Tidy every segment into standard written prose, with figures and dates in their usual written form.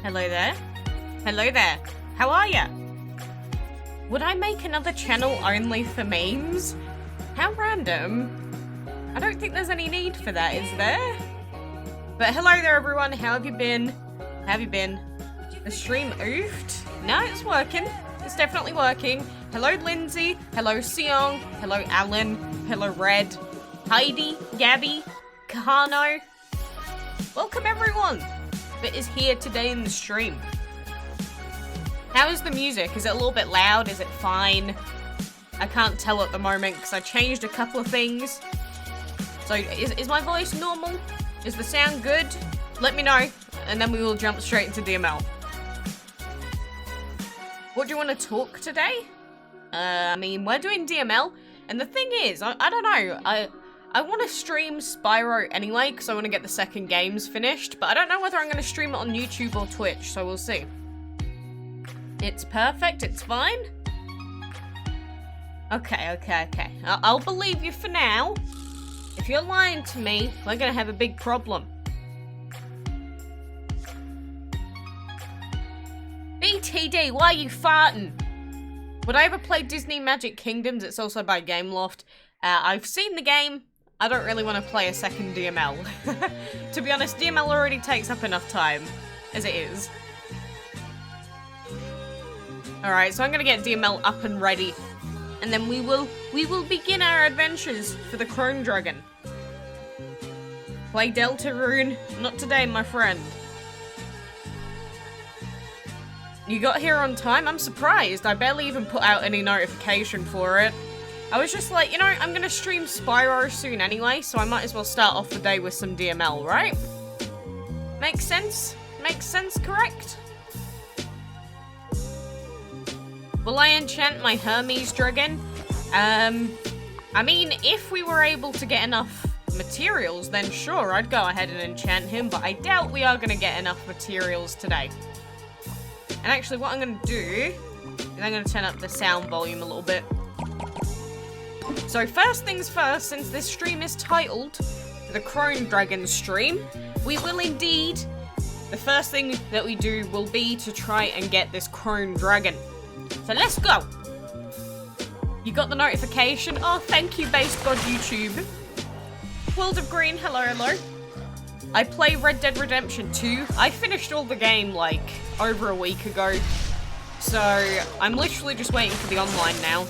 Hello there. Hello there. How are ya? Would I make another channel only for memes? How random. I don't think there's any need for that, is there? But hello there everyone, how have you been? How have you been? The stream oofed? No, it's working. It's definitely working. Hello Lindsay. Hello Seong. Hello Alan. Hello Red. Heidi. Gabby. Kahano. Welcome everyone that is here today in the stream. How is the music? Is it a little bit loud? Is it fine? I can't tell at the moment because I changed a couple of things. So is my voice normal? Is the sound good? Let me know and then we will jump straight into DML. What do you want to talk today? I mean, we're doing DML and the thing is, I don't know, I want to stream Spyro anyway because I want to get the second games finished, but I don't know whether I'm going to stream it on YouTube or Twitch, so we'll see. It's perfect, it's fine. Okay. I'll believe you for now. If you're lying to me, we're going to have a big problem. BTD, why are you farting? Would I ever play Disney Magic Kingdoms? It's also by Gameloft. I've seen the game. I don't really want to play a second DML. To be honest, DML already takes up enough time, as it is. Alright, so I'm gonna get DML up and ready. And then we will begin our adventures for the CRONE Dragon. Play Deltarune? Not today, my friend. You got here on time? I'm surprised. I barely even put out any notification for it. I was just like, you know, I'm gonna stream Spyro soon anyway, so I might as well start off the day with some DML, right? Makes sense? Makes sense, correct? Will I enchant my Hermes Dragon? I mean, if we were able to get enough materials, then sure, I'd go ahead and enchant him, but I doubt we are gonna get enough materials today. And actually, what I'm gonna do is I'm gonna turn up the sound volume a little bit. So first things first, since this stream is titled the CRONE Dragon stream, we will indeed, the first thing that we do will be to try and get this CRONE Dragon. So let's go! You got the notification? Oh, thank you, Base God YouTube. World of Green, hello. I play Red Dead Redemption 2. I finished all the game, like, over a week ago. So, I'm literally just waiting for the online now.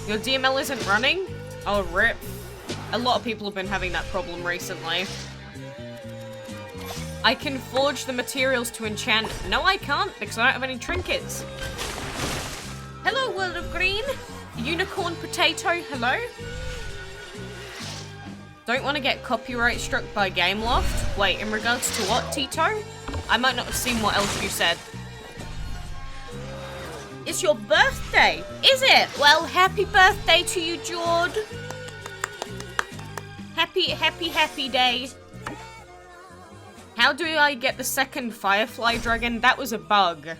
Your DML isn't running? Oh, rip. A lot of people have been having that problem recently. I can forge the materials to enchant. No, I can't, because I don't have any trinkets. Hello, World of Green. Unicorn Potato, hello. Don't want to get copyright struck by Gameloft. Wait, in regards to what, Tito? I might not have seen what else you said. It's your birthday, is it? Well, happy birthday to you, Jord. Happy day. How do I get the second Firefly Dragon? That was a bug.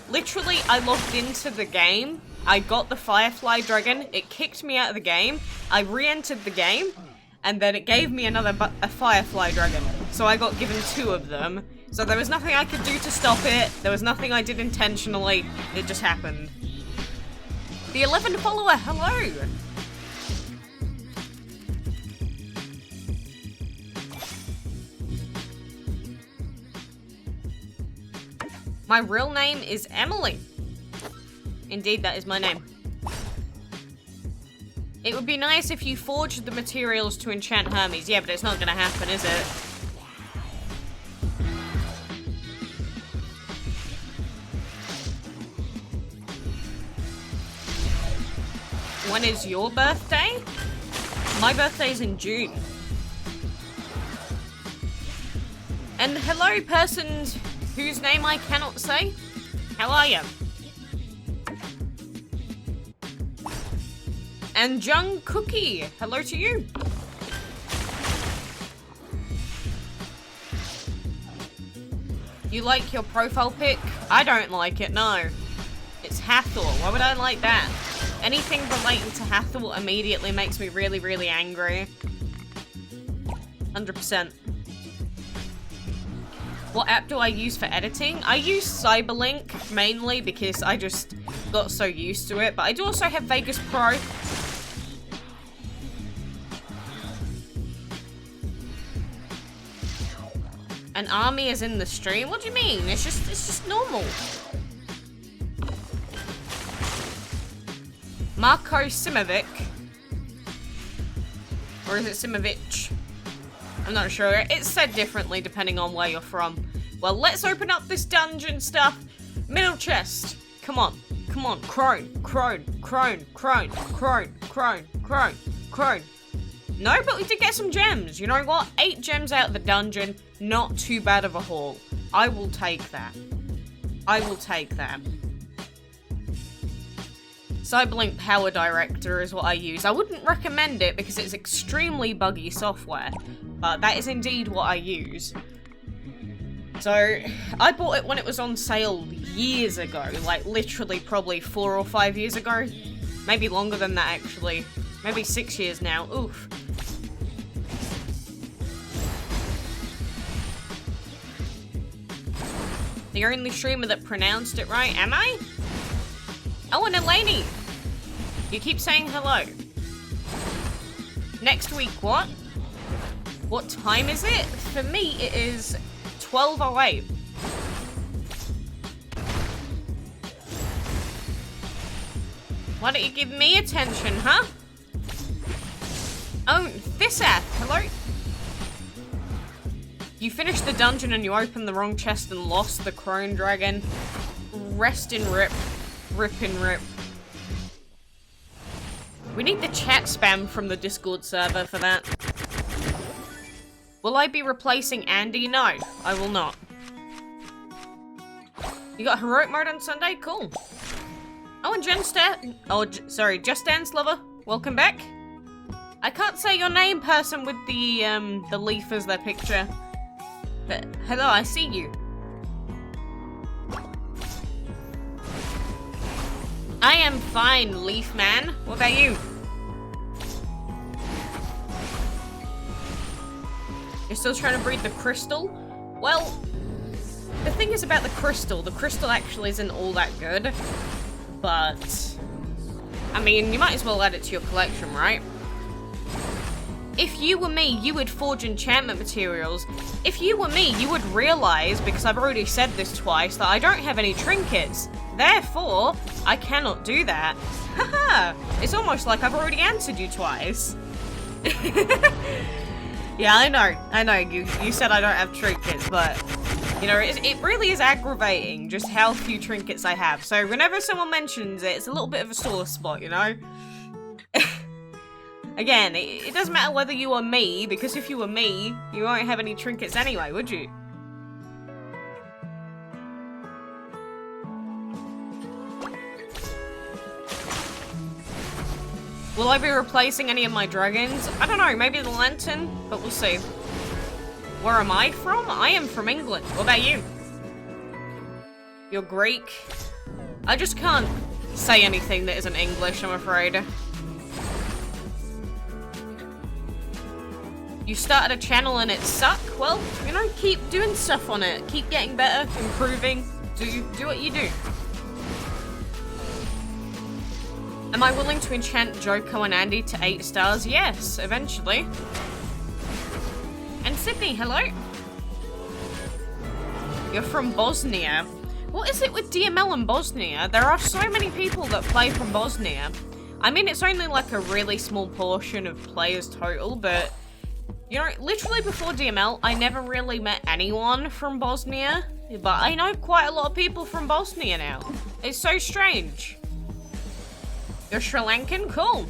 Literally, I logged into the game. I got the Firefly Dragon. It kicked me out of the game. I re-entered the game. And then it gave me a Firefly Dragon. So I got given 2 of them. So there was nothing I could do to stop it. There was nothing I did intentionally. It just happened. The 11th follower, hello! My real name is Emily. Indeed, that is my name. It would be nice if you forged the materials to enchant Hermes. Yeah, but it's not gonna happen, is it? When is your birthday? My birthday's in June. And hello, persons whose name I cannot say. How are you? And Jung Cookie, hello to you. You like your profile pic? I don't like it, no. It's Hathor, why would I like that? Anything relating to Hathor immediately makes me really, really angry. 100%. What app do I use for editing? I use Cyberlink mainly because I just got so used to it, but I do also have Vegas Pro. An army is in the stream? What do you mean? It's just normal. Marko Simovic. Or is it Simovic? I'm not sure. It's said differently depending on where you're from. Well, let's open up this dungeon stuff. Middle chest. Come on. Come on. Crone. Crone. Crone. Crone. Crone. Crone. Crone. Crone. No, but we did get some gems. You know what? 8 gems out of the dungeon. Not too bad of a haul. I will take that. I will take that. Cyberlink Power Director is what I use. I wouldn't recommend it because it's extremely buggy software, but that is indeed what I use. So, I bought it when it was on sale years ago, like literally probably 4 or 5 years ago. Maybe longer than that actually. Maybe 6 years now. Oof. The only streamer that pronounced it right, am I? Oh, and Eleni! You keep saying hello. Next week, what? What time is it? For me, it is 12:08. Why don't you give me attention, huh? Oh, this app, hello? You finished the dungeon and you opened the wrong chest and lost the Crone Dragon. Rest in rip. Rip in rip. We need the chat spam from the Discord server for that. Will I be replacing Andy? No, I will not. You got heroic mode on Sunday? Cool. Oh, and Just Dance Lover. Welcome back. I can't say your name, person with the leaf as their picture. But hello, I see you. I am fine, Leaf Man. What about you? You're still trying to breed the crystal? Well, the thing is about the crystal actually isn't all that good. But, I mean, you might as well add it to your collection, right? If you were me, you would forge enchantment materials. If you were me, you would realize, because I've already said this twice, that I don't have any trinkets. Therefore, I cannot do that. Haha! It's almost like I've already answered you twice. Yeah, I know, you said I don't have trinkets, but, you know, it really is aggravating just how few trinkets I have. So whenever someone mentions it, it's a little bit of a sore spot, you know? Again, it doesn't matter whether you are me, because if you were me, you won't have any trinkets anyway, would you? Will I be replacing any of my dragons? I don't know, maybe the lantern, but we'll see. Where am I from? I am from England. What about you? You're Greek? I just can't say anything that isn't English, I'm afraid. You started a channel and it sucked? Well, you know, keep doing stuff on it. Keep getting better, improving. Do what you do. Am I willing to enchant Joko and Andy to 8 stars? Yes, eventually. And Sydney, hello. You're from Bosnia. What is it with DML and Bosnia? There are so many people that play from Bosnia. I mean, it's only like a really small portion of players total, but... You know, literally before DML, I never really met anyone from Bosnia, but I know quite a lot of people from Bosnia now. It's so strange. You're Sri Lankan? Cool.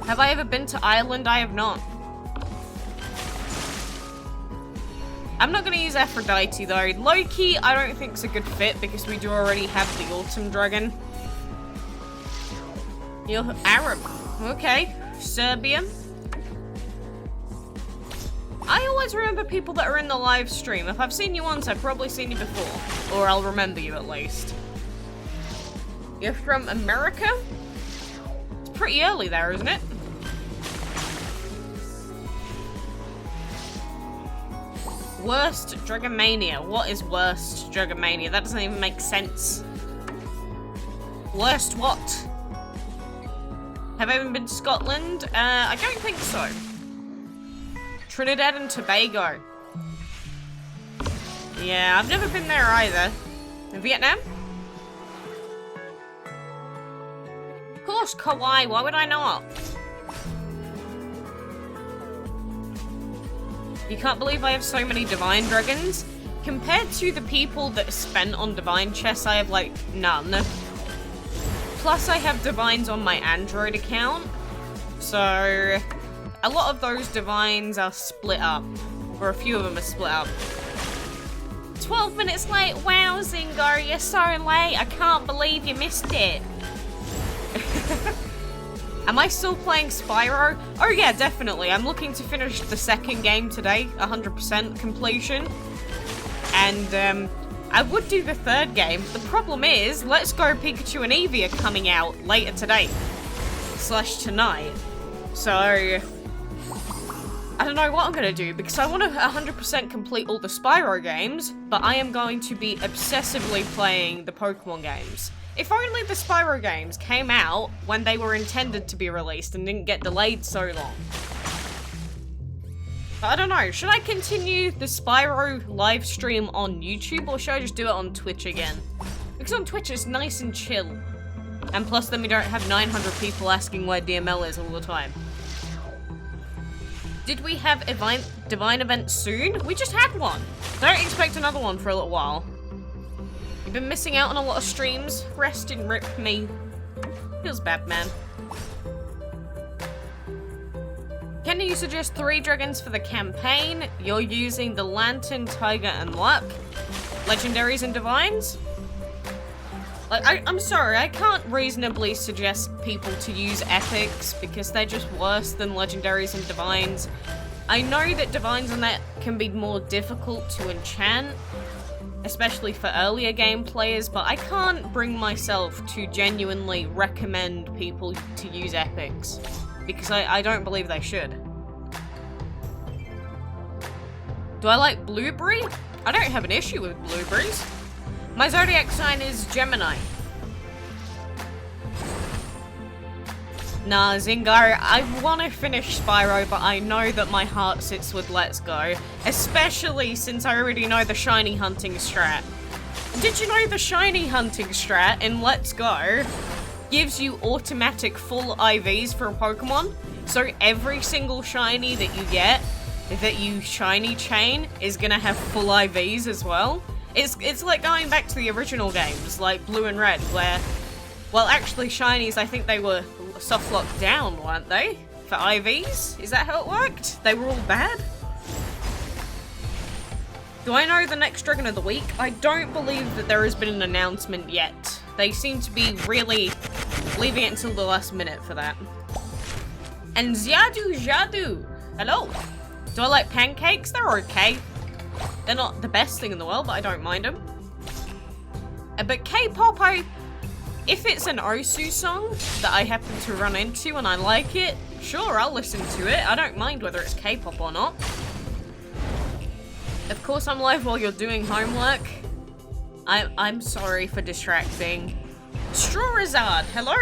Have I ever been to Ireland? I have not. I'm not going to use Aphrodite though. Loki, I don't think is a good fit because we do already have the Autumn Dragon. You're Arab. Okay, Serbian. I always remember people that are in the live stream. If I've seen you once, I've probably seen you before. Or I'll remember you at least. You're from America? It's pretty early there, isn't it? Worst Dragon Mania. What is worst Dragon Mania? That doesn't even make sense. Worst what? Have I even been to Scotland? I don't think so. Trinidad and Tobago. Yeah, I've never been there either. Vietnam? Of course, Kauai. Why would I not? You can't believe I have so many divine dragons? Compared to the people that are spent on divine chests, I have like none. Plus I have divines on my Android account. So a lot of those divines are split up. Or a few of them are split up. 12 minutes late. Wow, Zingar, you're so late. I can't believe you missed it. Am I still playing Spyro? Oh yeah, definitely. I'm looking to finish the second game today, 100% completion. And I would do the third game. The problem is, Let's Go Pikachu and Eevee are coming out later today. / tonight. So I don't know what I'm going to do, because I want to 100% complete all the Spyro games, but I am going to be obsessively playing the Pokemon games. If only the Spyro games came out when they were intended to be released and didn't get delayed so long. But I don't know, should I continue the Spyro live stream on YouTube, or should I just do it on Twitch again? Because on Twitch it's nice and chill. And plus then we don't have 900 people asking where DML is all the time. Did we have a divine event soon? We just had one. Don't expect another one for a little while. You've been missing out on a lot of streams. Rest and rip me. Feels bad, man. Can you suggest 3 dragons for the campaign? You're using the Lantern, Tiger, and Luck. Legendaries and Divines? Like, I'm sorry, I can't reasonably suggest people to use epics because they're just worse than legendaries and divines. I know that divines and that can be more difficult to enchant, especially for earlier game players, but I can't bring myself to genuinely recommend people to use epics, because I don't believe they should. Do I like blueberry? I don't have an issue with blueberries. My zodiac sign is Gemini. Nah, Zingar, I want to finish Spyro, but I know that my heart sits with Let's Go. Especially since I already know the shiny hunting strat. Did you know the shiny hunting strat in Let's Go gives you automatic full IVs for a Pokemon? So every single shiny that you get, that you shiny chain, is gonna have full IVs as well. It's like going back to the original games, like Blue and Red, where, well, actually shinies, I think they were soft locked down, weren't they? For IVs? Is that how it worked? They were all bad? Do I know the next Dragon of the Week? I don't believe that there has been an announcement yet. They seem to be really leaving it until the last minute for that. And Zyadu Jadu! Hello! Do I like pancakes? They're okay. They're not the best thing in the world, but I don't mind them. But K-pop, if it's an Osu song that I happen to run into and I like it, sure, I'll listen to it. I don't mind whether it's K-pop or not. Of course I'm live while you're doing homework. I'm sorry for distracting. Strawrizard, hello!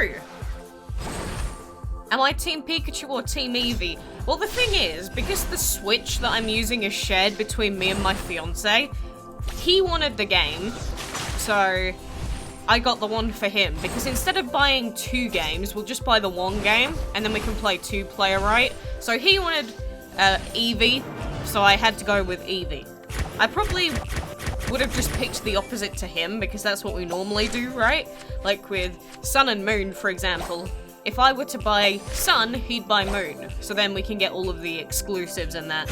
Am I Team Pikachu or Team Eevee? Well, the thing is, because the Switch that I'm using is shared between me and my fiance, he wanted the game, so I got the one for him. Because instead of buying 2 games, we'll just buy the 1 game, and then we can play 2-player, right? So he wanted Eevee, so I had to go with Eevee. I probably would have just picked the opposite to him, because that's what we normally do, right? Like with Sun and Moon, for example. If I were to buy Sun, he'd buy Moon. So then we can get all of the exclusives and that.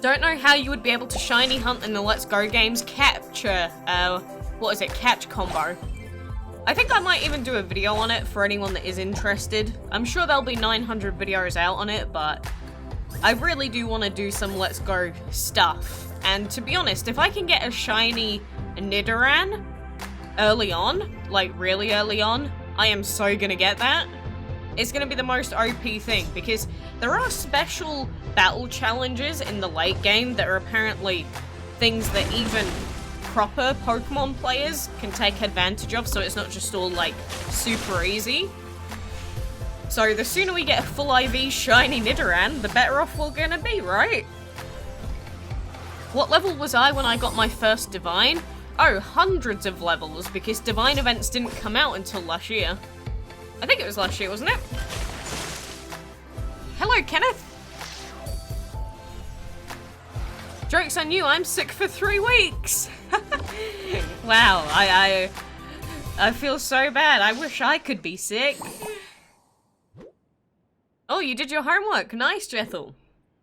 Don't know how you would be able to shiny hunt in the Let's Go games capture, catch combo. I think I might even do a video on it for anyone that is interested. I'm sure there'll be 900 videos out on it, but I really do want to do some Let's Go stuff. And to be honest, if I can get a shiny Nidoran early on, like really early on, I am so gonna get that. is going to be the most OP thing, because there are special battle challenges in the late game that are apparently things that even proper Pokemon players can take advantage of, so it's not just all, like, super easy. So the sooner we get a full IV shiny Nidoran, the better off we're gonna be, right? What level was I when I got my first Divine? Oh, hundreds of levels, because Divine events didn't come out until last year. I think it was last year, wasn't it? Hello, Kenneth! Joke's on you, I'm sick for 3 weeks! Wow, I feel so bad. I wish I could be sick. Oh, you did your homework. Nice, Jethel.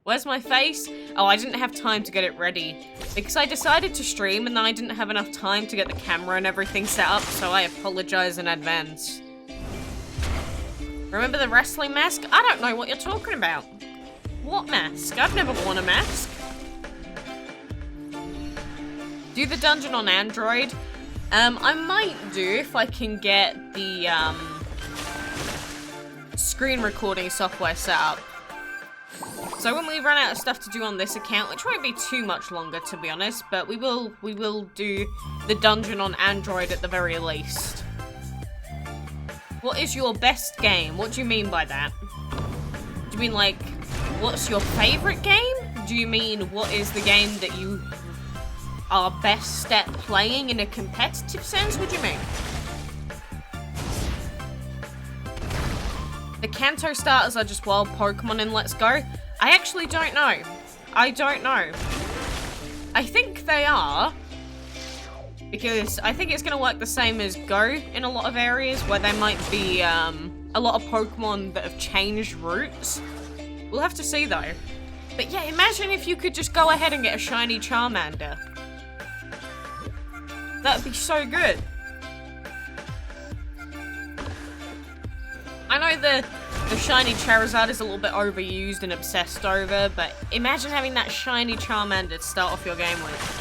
Where's my face? Oh, I didn't have time to get it ready. Because I decided to stream and then I didn't have enough time to get the camera and everything set up, so I apologize in advance. Remember the wrestling mask? I don't know what you're talking about. What mask? I've never worn a mask. Do the dungeon on Android. I might do if I can get the screen recording software set up. So when we run out of stuff to do on this account, which won't be too much longer to be honest, but we will do the dungeon on Android at the very least. What is your best game? What do you mean by that? Do you mean like, what's your favorite game? Do you mean what is the game that you are best at playing in a competitive sense? What do you mean? The Kanto starters are just wild Pokemon in Let's Go? I actually don't know. I don't know. I think they are. Because I think it's going to work the same as Go in a lot of areas where there might be a lot of Pokemon that have changed routes. We'll have to see though. But yeah, imagine if you could just go ahead and get a shiny Charmander. That'd be so good. I know the shiny Charizard is a little bit overused and obsessed over, but imagine having that shiny Charmander to start off your game with.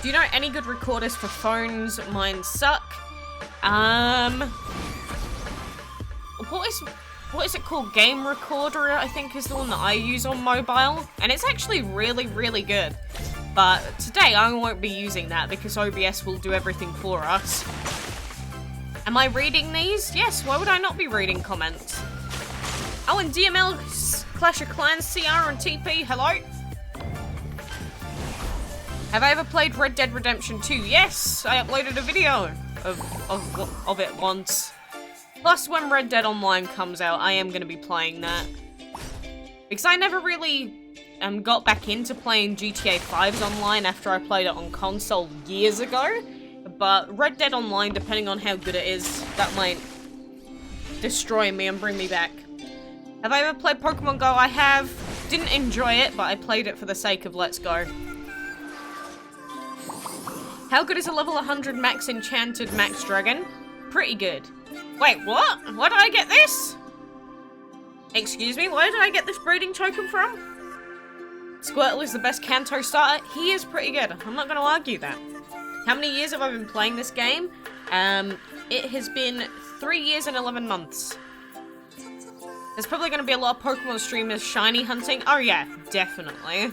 Do you know any good recorders for phones? Mine suck. What is it called? Game Recorder, I think is the one that I use on mobile, and it's actually really, really good. But today I won't be using that because OBS will do everything for us. Am I reading these? Yes, why would I not be reading comments? Oh, and DML, Clash of Clans, CR and TP, hello? Have I ever played Red Dead Redemption 2? Yes, I uploaded a video of it once. Plus, when Red Dead Online comes out, I am going to be playing that. Because I never really got back into playing GTA 5's online after I played it on console years ago. But Red Dead Online, depending on how good it is, that might destroy me and bring me back. Have I ever played Pokemon Go? I have. Didn't enjoy it, but I played it for the sake of Let's Go. How good is a level 100 max enchanted max dragon? Pretty good. Wait, what? Where did I get this? Excuse me, where did I get this breeding token from? Squirtle is the best Kanto starter. He is pretty good. I'm not going to argue that. How many years have I been playing this game? It has been 3 years and 11 months. There's probably going to be a lot of Pokemon streamers shiny hunting. Oh yeah, definitely.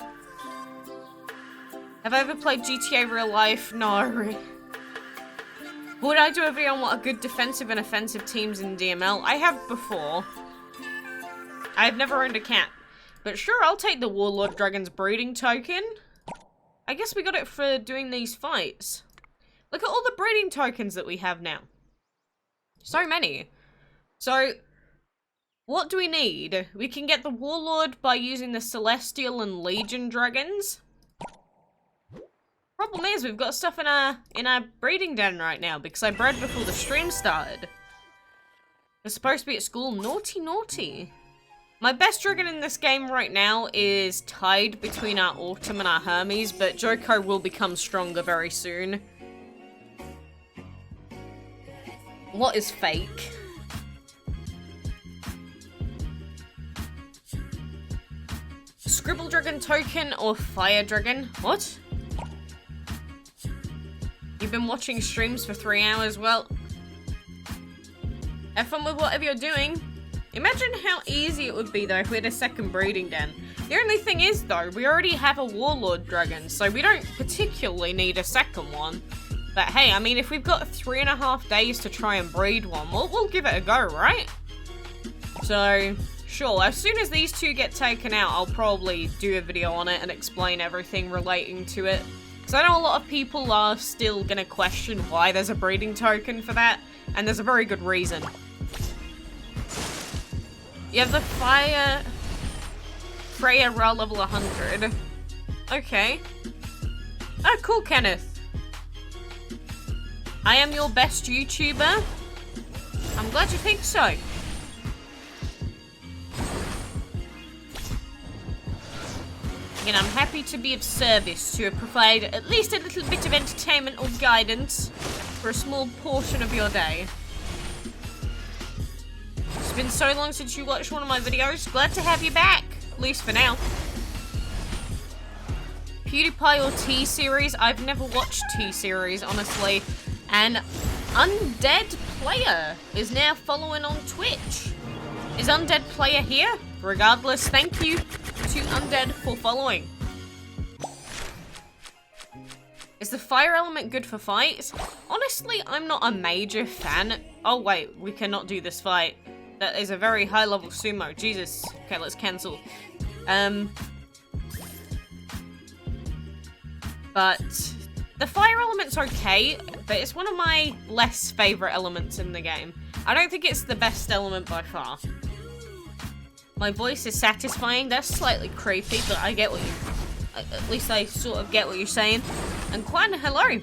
Have I ever played GTA real life? No. Would I do a video on what are good defensive and offensive teams in DML? I have before. I've never owned a cat. But sure, I'll take the Warlord Dragon's breeding token. I guess we got it for doing these fights. Look at all the breeding tokens that we have now. So many. So, what do we need? We can get the Warlord by using the Celestial and Legion Dragons. Problem is, we've got stuff in our breeding den right now because I bred before the stream started. We're supposed to be at school. Naughty, naughty. My best dragon in this game right now is tied between our Autumn and our Hermes, but Joko will become stronger very soon. What is fake? Scribble Dragon token or Fire Dragon? What? You've been watching streams for 3 hours? Well, have fun with whatever you're doing. Imagine how easy it would be though if we had a second breeding den. The only thing is though, we already have a warlord dragon, so we don't particularly need a second one. But hey, I mean, if we've got 3.5 days to try and breed one, we'll give it a go, right? So, sure, as soon as these two get taken out, I'll probably do a video on it and explain everything relating to it. Because I know a lot of people are still going to question why there's a breeding token for that, and there's a very good reason. You have the Freya Ra level 100. Okay. Oh, cool, Kenneth. I am your best YouTuber. I'm glad you think so. And I'm happy to be of service to provide at least a little bit of entertainment or guidance for a small portion of your day. It's been so long since you watched one of my videos. Glad to have you back, at least for now. PewDiePie or T-Series? I've never watched T-Series, honestly. And Undead Player is now following on Twitch. Is Undead Player here? Regardless, thank you to Undead for following. Is the fire element good for fights? Honestly, I'm not a major fan. Oh wait, we cannot do this fight. That is a very high level sumo. Jesus. Okay, let's cancel. But the fire element's okay, but it's one of my less favorite elements in the game. I don't think it's the best element by far. My voice is satisfying. That's slightly creepy, but I get what you... At least I sort of get what you're saying. And Quan, hello!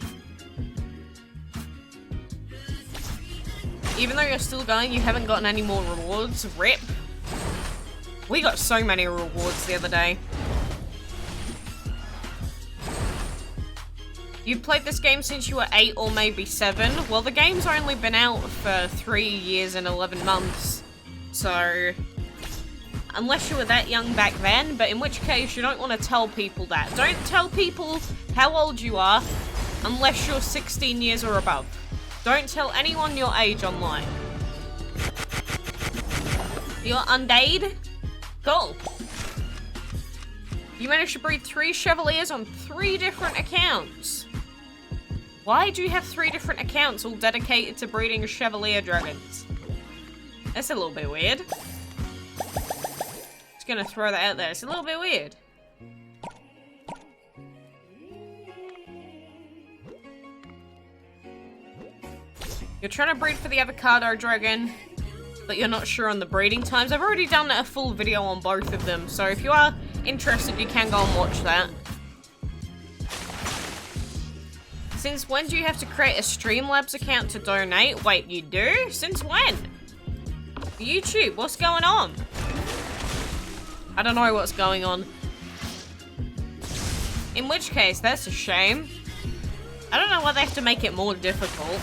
Even though you're still going, you haven't gotten any more rewards. RIP. We got so many rewards the other day. You've played this game since you were 8 or maybe 7. Well, the game's only been out for 3 years and 11 months. So... unless you were that young back then, but in which case you don't want to tell people that. Don't tell people how old you are unless you're 16 years or above. Don't tell anyone your age online. You're Undead? Cool. You managed to breed 3 Chevaliers on 3 different accounts. Why do you have 3 different accounts all dedicated to breeding Chevalier dragons? That's a little bit weird. Gonna throw that out there. It's a little bit weird. You're trying to breed for the avocado dragon, but you're not sure on the breeding times. I've already done a full video on both of them, so if you are interested, you can go and watch that. Since when do you have to create a Streamlabs account to donate? Wait, you do? Since when? YouTube, what's going on? I don't know what's going on. In which case, that's a shame. I don't know why they have to make it more difficult.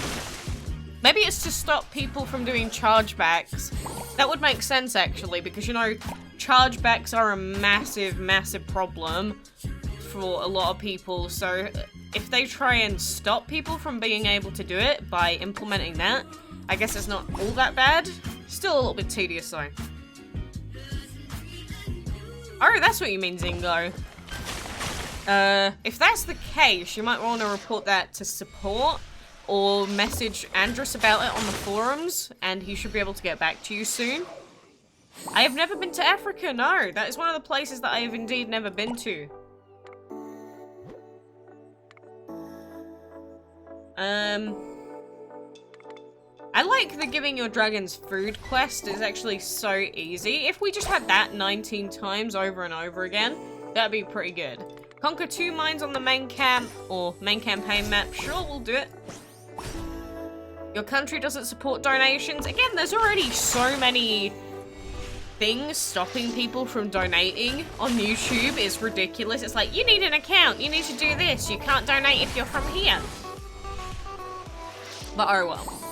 Maybe it's to stop people from doing chargebacks. That would make sense, actually, because, you know, chargebacks are a massive, massive problem for a lot of people. So if they try and stop people from being able to do it by implementing that, I guess it's not all that bad. Still a little bit tedious, though. Oh, that's what you mean, Zingo. If that's the case, you might want to report that to support or message Andrus about it on the forums, and he should be able to get back to you soon. I have never been to Africa, no. That is one of the places that I have indeed never been to. I like the giving your dragons food quest is actually so easy. If we just had that 19 times over and over again, that'd be pretty good. Conquer 2 mines on the main camp, or main campaign map. Sure, we'll do it. Your country doesn't support donations. Again, there's already so many things stopping people from donating on YouTube. It's ridiculous. It's like, you need an account. You need to do this. You can't donate if you're from here. But oh well.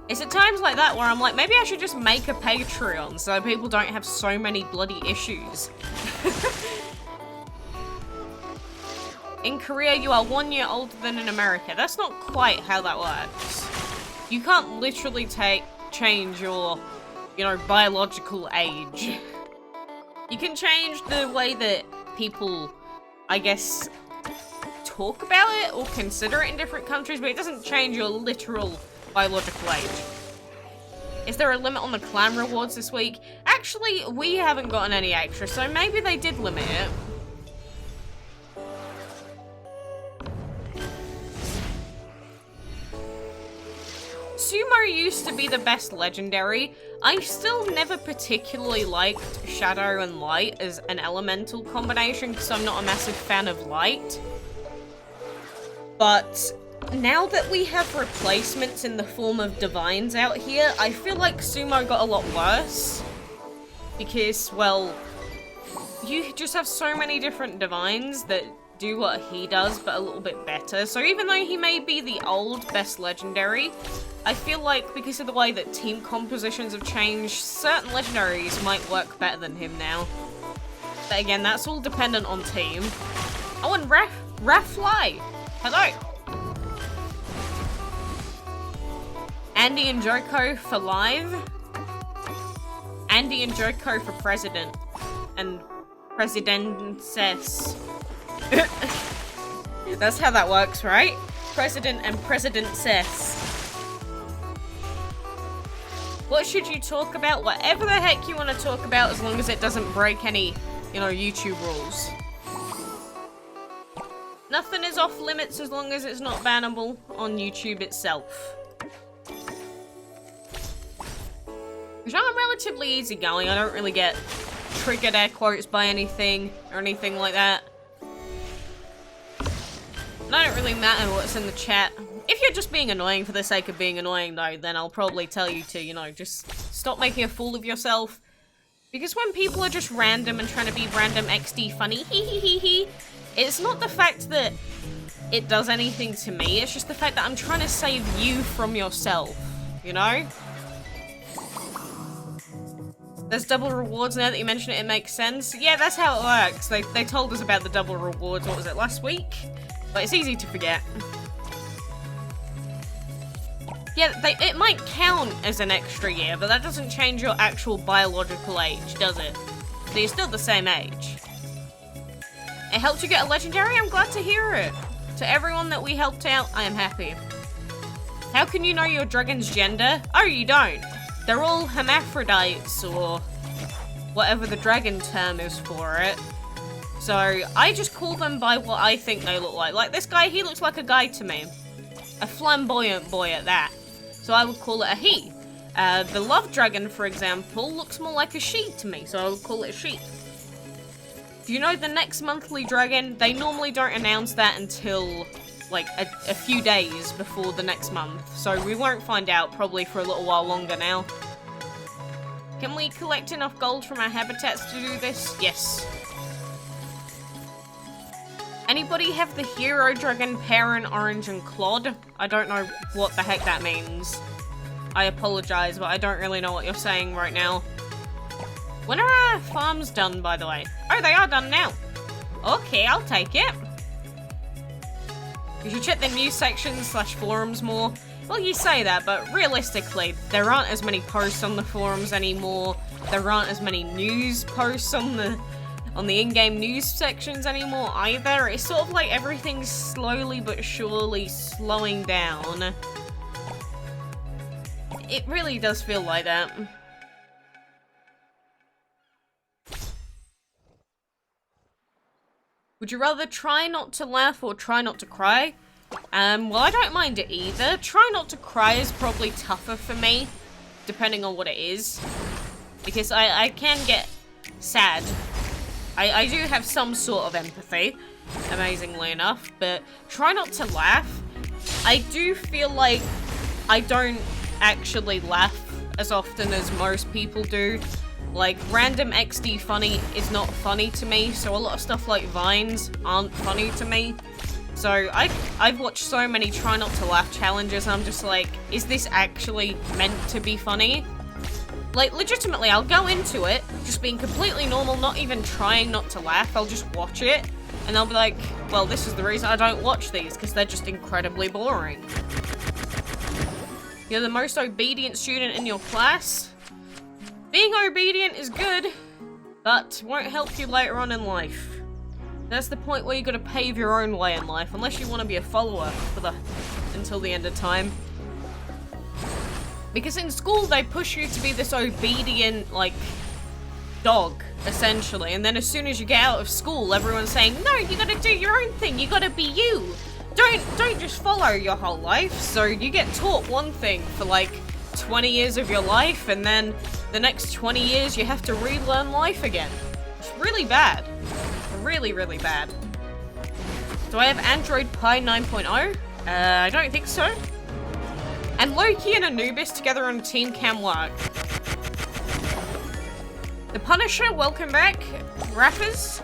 It's at times like that where I'm like, maybe I should just make a Patreon so people don't have so many bloody issues. In Korea, you are 1 year older than in America. That's not quite how that works. You can't literally take change your, you know, biological age. You can change the way that people, I guess, talk about it or consider it in different countries, but it doesn't change your literal biological age. Is there a limit on the clan rewards this week? Actually, we haven't gotten any extra, so maybe they did limit it. Sumo used to be the best legendary. I still never particularly liked Shadow and Light as an elemental combination because I'm not a massive fan of Light. But now that we have replacements in the form of divines out here, I feel like Sumo got a lot worse. Because, well, you just have so many different divines that do what he does, but a little bit better. So even though he may be the old best legendary, I feel like because of the way that team compositions have changed, certain legendaries might work better than him now. But again, that's all dependent on team. Oh, and Rafly! Hello! Andy and Joko for live. Andy and Joko for president. And presidentess. That's how that works, right? President and presidentess. What should you talk about? Whatever the heck you want to talk about, as long as it doesn't break any, you know, YouTube rules. Nothing is off limits as long as it's not bannable on YouTube itself. Which I'm relatively easygoing. I don't really get triggered air quotes by anything or anything like that. And I don't really matter what's in the chat. If you're just being annoying for the sake of being annoying though, then I'll probably tell you to, you know, just stop making a fool of yourself. Because when people are just random and trying to be random XD funny, it's not the fact that it does anything to me, it's just the fact that I'm trying to save you from yourself, you know? There's double rewards now that you mention it, it makes sense. Yeah, that's how it works. They told us about the double rewards, what was it, last week? But it's easy to forget. Yeah, it might count as an extra year, but that doesn't change your actual biological age, does it? So you're still the same age. It helped you get a legendary? I'm glad to hear it. To everyone that we helped out, I am happy. How can you know your dragon's gender? Oh, you don't. They're all hermaphrodites, or whatever the dragon term is for it. So, I just call them by what I think they look like. Like this guy, he looks like a guy to me. A flamboyant boy at that. So I would call it a he. The love dragon, for example, looks more like a she to me, so I would call it a she. Do you know the next monthly dragon? They normally don't announce that until like a few days before the next month, so we won't find out probably for a little while longer now. Can we collect enough gold from our habitats to do this? Yes. Anybody have the hero dragon Parent, Orange and Clod? I don't know what the heck that means. I apologize, but I don't really know what you're saying right now. When are our farms done, by the way? Oh, they are done now. Okay, I'll take it. You should check the news sections / forums more. Well, you say that, but realistically, there aren't as many posts on the forums anymore. There aren't as many news posts on the in-game news sections anymore either. It's sort of like everything's slowly but surely slowing down. It really does feel like that. Would you rather try not to laugh or try not to cry? Well, I don't mind it either. Try not to cry is probably tougher for me, depending on what it is. Because I can get sad. I do have some sort of empathy, amazingly enough, but try not to laugh. I do feel like I don't actually laugh as often as most people do. Like, random XD funny is not funny to me, so a lot of stuff like Vines aren't funny to me. So, I've watched so many try not to laugh challenges, and I'm just like, is this actually meant to be funny? Like, legitimately, I'll go into it, just being completely normal, not even trying not to laugh, I'll just watch it, and I'll be like, well, this is the reason I don't watch these, because they're just incredibly boring. You're the most obedient student in your class. Being obedient is good, but won't help you later on in life. That's the point where you gotta pave your own way in life, unless you want to be a follower until the end of time. Because in school, they push you to be this obedient, like, dog, essentially. And then as soon as you get out of school, everyone's saying, no, you gotta do your own thing, you gotta be you. Don't just follow your whole life. So you get taught one thing for like 20 years of your life, and then the next 20 years you have to relearn life again. It's really bad. Really, really bad. Do I have Android Pie 9.0? I don't think so. And Loki and Anubis together on a team can work. The Punisher, welcome back. Raffers.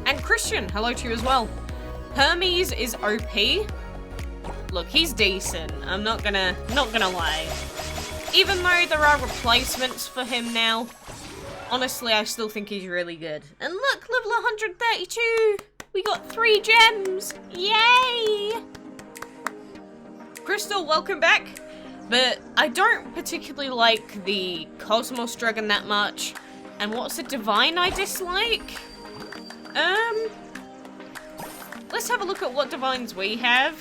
And Christian, hello to you as well. Hermes is OP. Look, he's decent. I'm not gonna lie. Even though there are replacements for him now, honestly, I still think he's really good. And look, level 132! We got 3 gems! Yay! Crystal, welcome back. But I don't particularly like the Cosmos Dragon that much. And what's a divine I dislike? Let's have a look at what divines we have.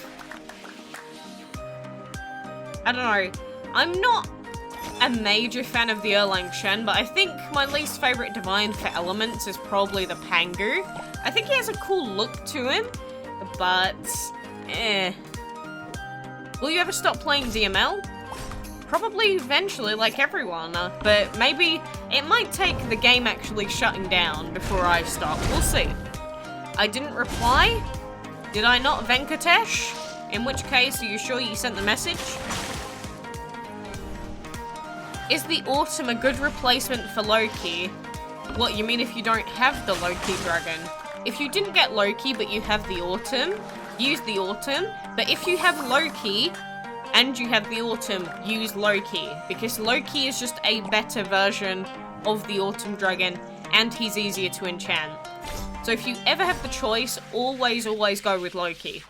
I don't know. I'm not a major fan of the Erlang Shen, but I think my least favorite divine for elements is probably the Pangu. I think he has a cool look to him, but Will you ever stop playing DML? Probably eventually, like everyone, but maybe it might take the game actually shutting down before I stop. We'll see. I didn't reply? Did I not, Venkatesh? In which case, are you sure you sent the message? Is the Autumn a good replacement for Loki? What, you mean if you don't have the Loki dragon? If you didn't get Loki, but you have the Autumn, use the Autumn. But if you have Loki, and you have the Autumn, use Loki. Because Loki is just a better version of the Autumn dragon, and he's easier to enchant. So if you ever have the choice, always go with Loki.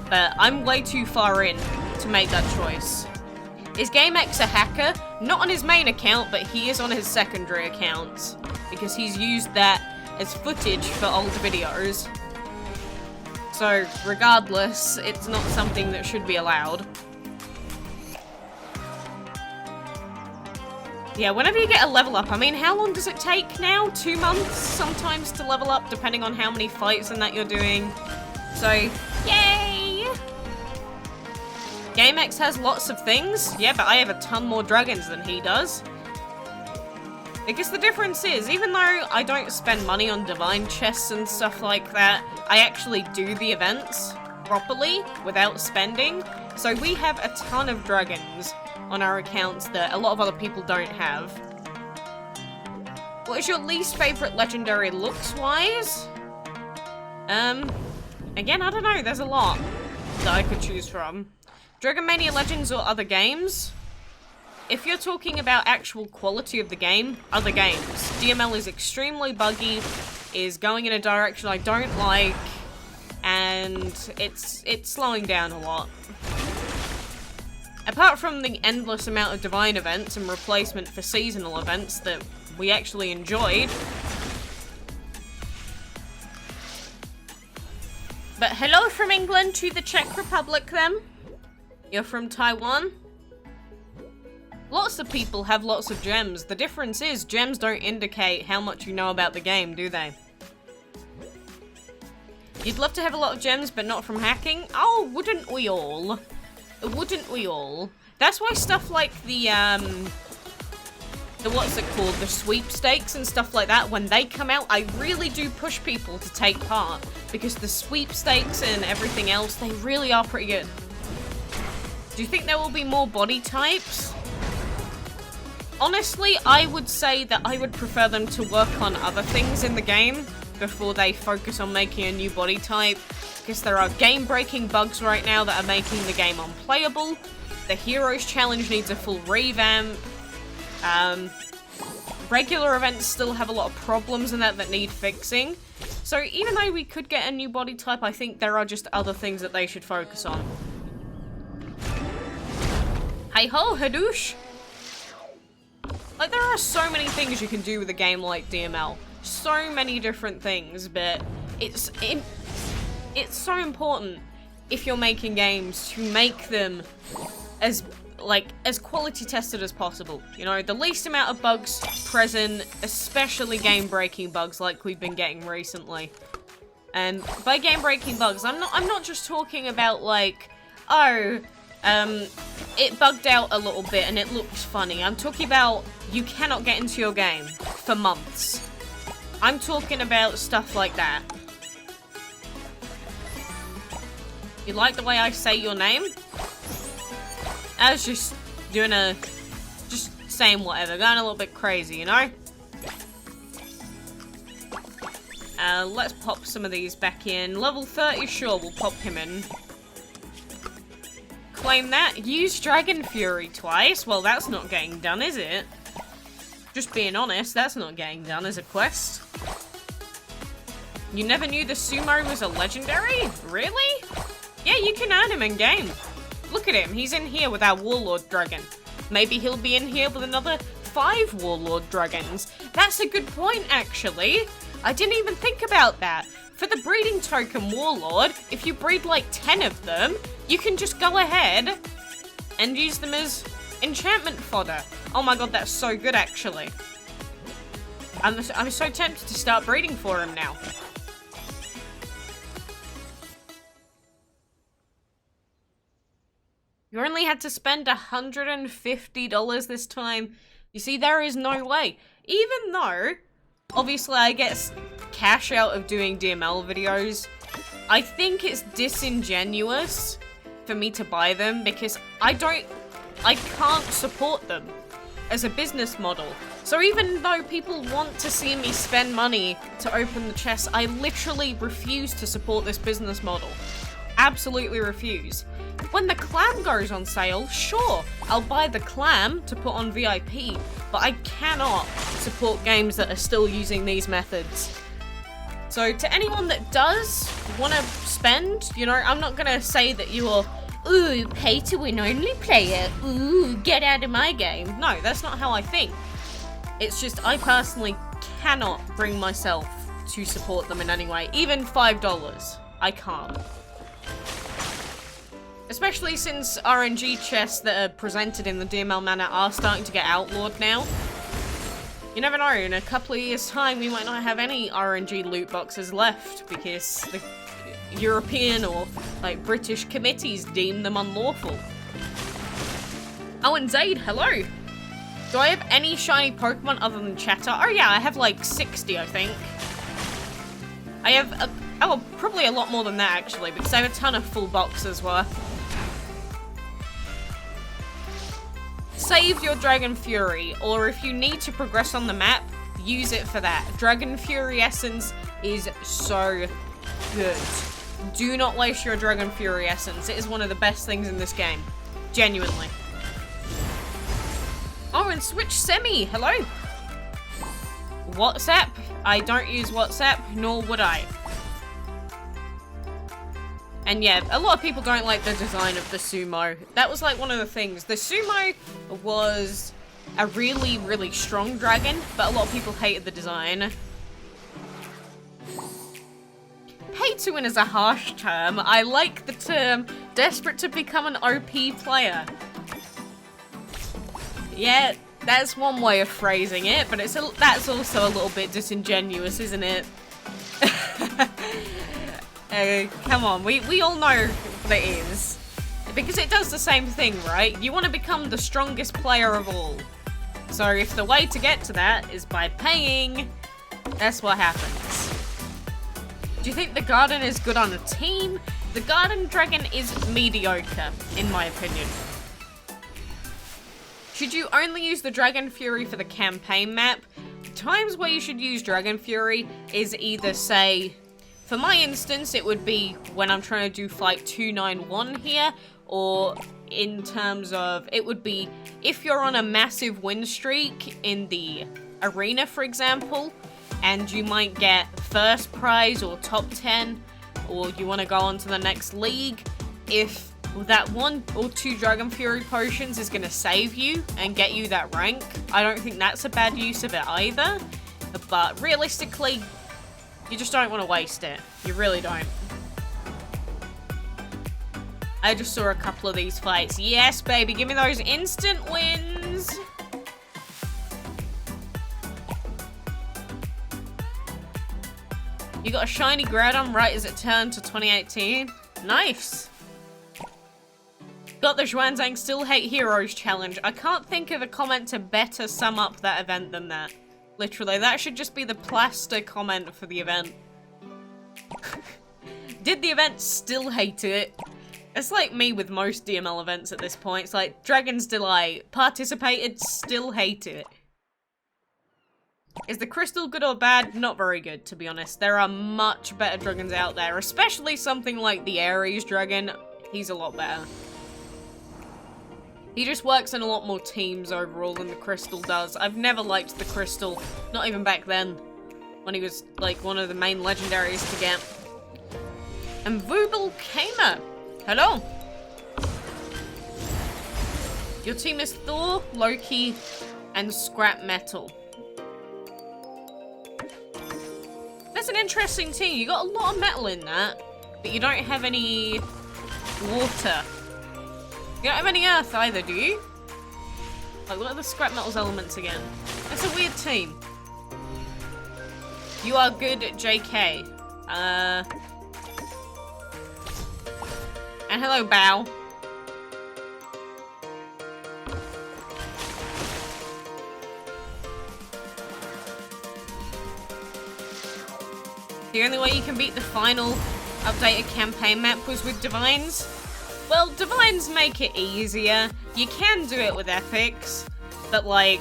But I'm way too far in to make that choice. Is GameX a hacker? Not on his main account, but he is on his secondary accounts. Because he's used that as footage for old videos. So, regardless, it's not something that should be allowed. Yeah, whenever you get a level up, I mean, how long does it take now? 2 months sometimes to level up, depending on how many fights and that you're doing. So, yay! GameX has lots of things. Yeah, but I have a ton more dragons than he does. Because the difference is, even though I don't spend money on divine chests and stuff like that, I actually do the events properly without spending. So we have a ton of dragons on our accounts that a lot of other people don't have. What is your least favorite legendary looks-wise? Again, I don't know, there's a lot that I could choose from. Dragon Mania Legends or other games? If you're talking about actual quality of the game, other games. DML is extremely buggy, is going in a direction I don't like, and it's slowing down a lot. Apart from the endless amount of divine events and replacement for seasonal events that we actually enjoyed. But hello from England to the Czech Republic then. You're from Taiwan? Lots of people have lots of gems. The difference is gems don't indicate how much you know about the game, do they? You'd love to have a lot of gems, but not from hacking? Oh, wouldn't we all? Wouldn't we all? That's why stuff like the what's it called? The sweepstakes and stuff like that, when they come out, I really do push people to take part. Because the sweepstakes and everything else, they really are pretty good. Do you think there will be more body types? Honestly, I would say that I would prefer them to work on other things in the game before they focus on making a new body type, because there are game-breaking bugs right now that are making the game unplayable. The Heroes Challenge needs a full revamp. Regular events still have a lot of problems in that need fixing. So even though we could get a new body type, I think there are just other things that they should focus on. Hey ho, Hadoosh! Like, there are so many things you can do with a game like DML. So many different things, but it's so important if you're making games to make them as quality tested as possible. You know, the least amount of bugs present, especially game-breaking bugs like we've been getting recently. And by game-breaking bugs, I'm not just talking about like, oh, it bugged out a little bit and it looks funny. I'm talking about you cannot get into your game for months. I'm talking about stuff like that. You like the way I say your name? I was just just saying whatever, going a little bit crazy, you know? Let's pop some of these back in. Level 30, sure, we'll pop him in. Claim that. Use Dragon Fury twice. Well, that's not getting done, is it? Just being honest, that's not getting done as a quest. You never knew the sumo was a legendary? Really? Yeah, you can earn him in-game. Look at him, he's in here with our Warlord Dragon. Maybe he'll be in here with another 5 Warlord Dragons. That's a good point, actually. I didn't even think about that. For the breeding token Warlord, if you breed like 10 of them, you can just go ahead and use them as enchantment fodder. Oh my god, that's so good, actually. I'm so tempted to start breeding for him now. You only had to spend $150 this time. You see, there is no way. Even though, obviously, I get cash out of doing DML videos, I think it's disingenuous for me to buy them because I can't support them as a business model. So even though people want to see me spend money to open the chest, I literally refuse to support this business model. Absolutely refuse. When the clam goes on sale, sure, I'll buy the clam to put on VIP, but I cannot support games that are still using these methods. So to anyone that does want to spend, you know, I'm not going to say that you are, ooh, pay to win only player, ooh, get out of my game. No, that's not how I think. It's just I personally cannot bring myself to support them in any way. Even $5, I can't. Especially since RNG chests that are presented in the DML manner are starting to get outlawed now. You never know, in a couple of years' time we might not have any RNG loot boxes left because the European or like British committees deem them unlawful. Oh, and Zaid, hello! Do I have any shiny Pokemon other than Chatter? Oh yeah, I have like 60, I think. I have, probably a lot more than that actually, because I have a ton of full boxes worth. Save your Dragon Fury, or if you need to progress on the map, use it for that. Dragon Fury Essence is so good. Do not waste your Dragon Fury Essence. It is one of the best things in this game. Genuinely. Oh, and Switch Semi, hello! WhatsApp? I don't use WhatsApp, nor would I. And yeah, a lot of people don't like the design of the sumo. That was like one of the things. The sumo was a really, really strong dragon, but a lot of people hated the design. Pay to win is a harsh term. I like the term desperate to become an OP player. Yeah, that's one way of phrasing it, but that's also a little bit disingenuous, isn't it? Come on, we all know what it is. Because it does the same thing, right? You want to become the strongest player of all. So if the way to get to that is by paying, that's what happens. Do you think the Garden is good on a team? The Garden Dragon is mediocre, in my opinion. Should you only use the Dragon Fury for the campaign map? Times where you should use Dragon Fury is either, say, for my instance, it would be when I'm trying to do Fight 291 here, or in terms of, it would be if you're on a massive win streak in the arena, for example, and you might get first prize or top 10, or you want to go on to the next league. If that 1 or 2 Dragon Fury potions is going to save you and get you that rank. I don't think that's a bad use of it either. But realistically, you just don't want to waste it. You really don't. I just saw a couple of these fights. Yes, baby, give me those instant wins. You got a shiny Groudon right as it turned to 2018. Nice. Got the Zhuanzang Still Hate Heroes challenge. I can't think of a comment to better sum up that event than that. Literally, that should just be the plaster comment for the event. Did the event still hate it? It's like me with most DML events at this point. It's like, Dragon's Delight. Participated, still hate it. Is the crystal good or bad? Not very good, to be honest. There are much better dragons out there, especially something like the Ares dragon. He's a lot better. He just works in a lot more teams overall than the crystal does. I've never liked the crystal, not even back then, when he was like one of the main legendaries to get. And Vooble Kamer. Hello. Your team is Thor, Loki, and Scrap Metal. That's an interesting team. You got a lot of metal in that, but you don't have any water. You don't have any earth either, do you? Like, what are the Scrap Metal's elements again? That's a weird team. You are good, JK. And hello, Bow. The only way you can beat the final updated campaign map was with Divines. Well, Divines make it easier. You can do it with epics, but like,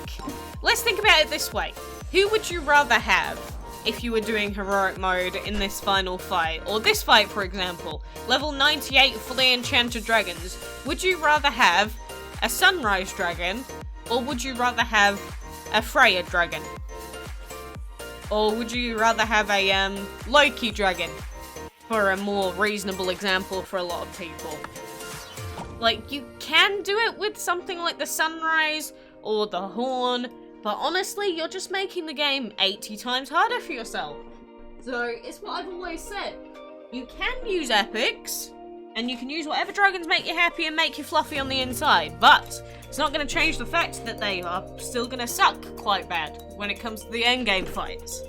let's think about it this way. Who would you rather have if you were doing heroic mode in this final fight? Or this fight, for example. Level 98 fully enchanted dragons. Would you rather have a Sunrise dragon, or would you rather have a Freya dragon? Or would you rather have a Loki dragon? For a more reasonable example for a lot of people. Like, you can do it with something like the Sunrise or the Horn, but honestly, you're just making the game 80 times harder for yourself. So, it's what I've always said. You can use epics, and you can use whatever dragons make you happy and make you fluffy on the inside, but it's not going to change the fact that they are still going to suck quite bad when it comes to the endgame fights.